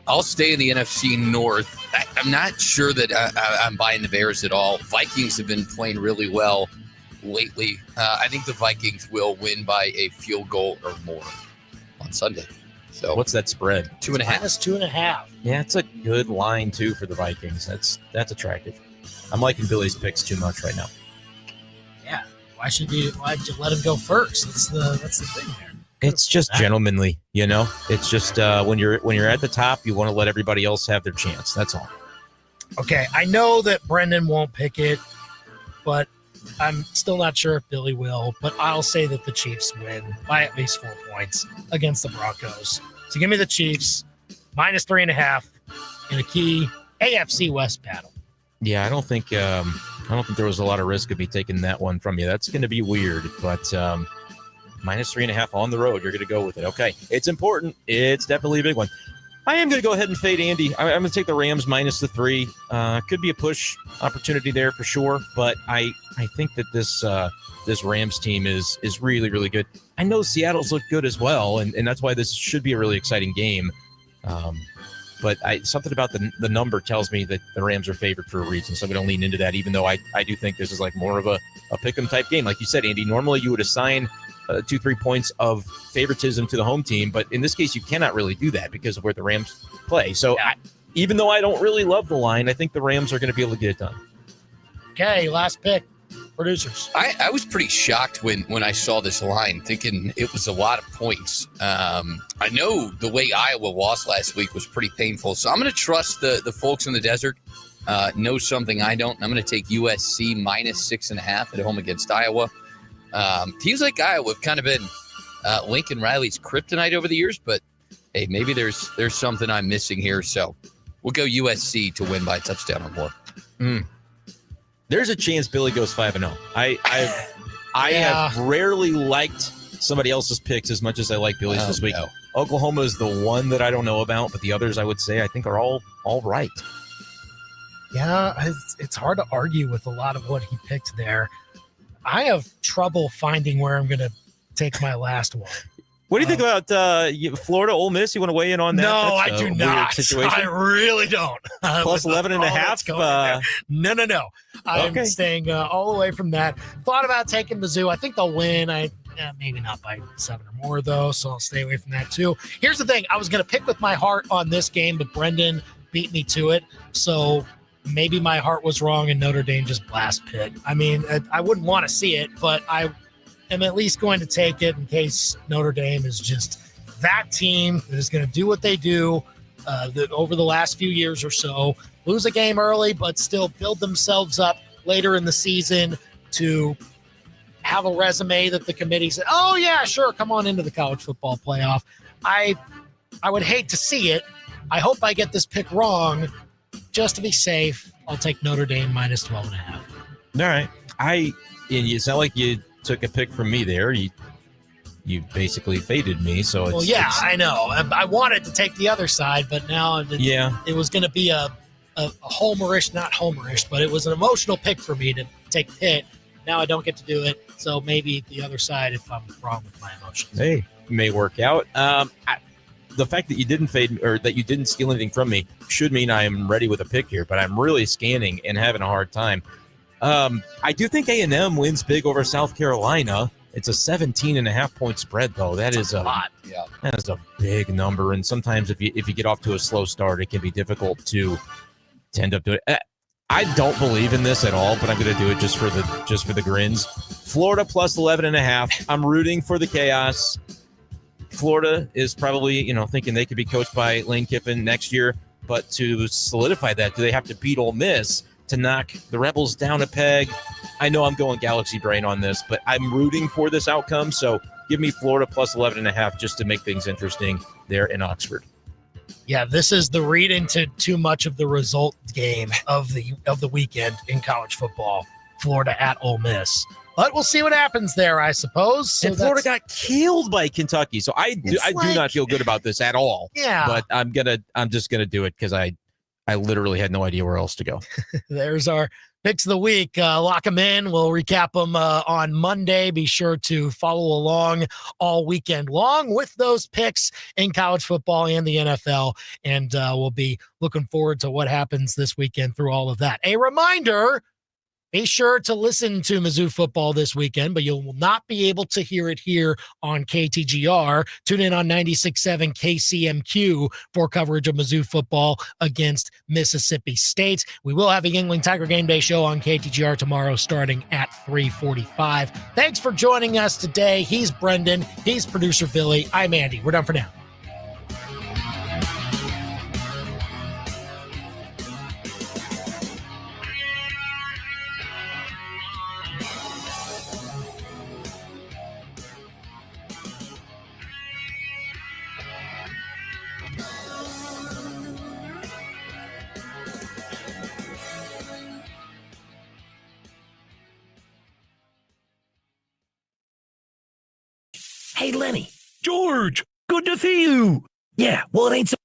I'll stay in the NFC North. I'm not sure that I'm buying the Bears at all. Vikings have been playing really well lately. I think the Vikings will win by a field goal or more on Sunday. So what's that spread? 2.5. -2.5. Yeah, it's a good line too for the Vikings. That's attractive. I'm liking Billy's picks too much right now. Yeah. Why'd you let him go first? That's the thing there. It's just gentlemanly, you know. It's just when you're at the top, you want to let everybody else have their chance. That's all. Okay, I know that Brendan won't pick it, but I'm still not sure if Billy will. But I'll say that the Chiefs win by at least 4 points against the Broncos. So give me the Chiefs -3.5 in a key AFC West battle. Yeah, I don't think there was a lot of risk of me taking that one from you. That's going to be weird, but -3.5 on the road. You're going to go with it. Okay. It's important. It's definitely a big one. I am going to go ahead and fade Andy. I'm going to take the Rams -3. Could be a push opportunity there for sure, but I think that this Rams team is really, really good. I know Seattle's looked good as well, and that's why this should be a really exciting game. But something about the number tells me that the Rams are favored for a reason, so I'm going to lean into that, even though I do think this is like more of a pick 'em type game. Like you said, Andy, normally you would assign 2-3 points of favoritism to the home team, but in this case you cannot really do that because of where the Rams play. So even though I don't really love the line, I think the Rams are going to be able to get it done. Okay, last pick, producers. I was pretty shocked when I saw this line, thinking it was a lot of points. I know the way Iowa lost last week was pretty painful, so I'm going to trust the folks in the desert know something I don't. I'm going to take USC -6.5 at home against Iowa. Teams like Iowa have kind of been Lincoln Riley's kryptonite over the years, but hey, maybe there's something I'm missing here. So we'll go USC to win by a touchdown or more. There's a chance Billy goes 5-0. I have rarely liked somebody else's picks as much as I like Billy's this week. No. Oklahoma is the one that I don't know about, but the others I would say I think are all right. Yeah, it's hard to argue with a lot of what he picked there. I have trouble finding where I'm going to take my last one. What do you think about Florida, Ole Miss? You want to weigh in on that? No, That's I do not. I really don't. Plus 11.5? No. I'm staying all the way from that. Thought about taking Mizzou. I think they'll win. Maybe not by 7 or more, though, so I'll stay away from that, too. Here's the thing. I was going to pick with my heart on this game, but Brendan beat me to it, so maybe my heart was wrong and Notre Dame just blast Pitt. I mean, I wouldn't want to see it, but I am at least going to take it in case Notre Dame is just that team that is going to do what they do over the last few years or so, lose a game early, but still build themselves up later in the season to have a resume that the committee said, oh, yeah, sure, come on into the college football playoff. I would hate to see it. I hope I get this pick wrong. Just to be safe, I'll take Notre Dame -12.5. All right. And it's not like you took a pick from me there. You basically faded me. So I know. I wanted to take the other side, but now it was going to be a homerish, not homerish, but it was an emotional pick for me to take Pitt. Now I don't get to do it. So maybe the other side if I'm wrong with my emotions. Hey, may work out. The fact that you didn't fade or that you didn't steal anything from me should mean I am ready with a pick here, but I'm really scanning and having a hard time. I do think A&M wins big over South Carolina. It's a 17.5 point spread, though. That is a lot. Yeah. That is a big number. And sometimes if you get off to a slow start, it can be difficult to end up doing it. I don't believe in this at all, but I'm going to do it just for the grins. Florida plus 11.5. I'm rooting for the chaos. Florida is probably, thinking they could be coached by Lane Kiffin next year. But to solidify that, do they have to beat Ole Miss to knock the Rebels down a peg? I know I'm going Galaxy brain on this, but I'm rooting for this outcome. So give me Florida plus 11.5 just to make things interesting there in Oxford. Yeah, this is the read into too much of the result game of the weekend in college football. Florida at Ole Miss. But we'll see what happens there, I suppose. So and Florida got killed by Kentucky, so I do not feel good about this at all. Yeah, but I'm just gonna do it because I literally had no idea where else to go. There's our picks of the week. Lock them in. We'll recap them on Monday. Be sure to follow along all weekend long with those picks in college football and the NFL. And we'll be looking forward to what happens this weekend through all of that. A reminder, be sure to listen to Mizzou football this weekend, but you will not be able to hear it here on KTGR. Tune in on 96.7 KCMQ for coverage of Mizzou football against Mississippi State. We will have a Yingling Tiger Game Day show on KTGR tomorrow starting at 3:45. Thanks for joining us today. He's Brendan. He's producer Billy. I'm Andy. We're done for now. Hey, Lenny. George, good to see you. Yeah, well, it ain't so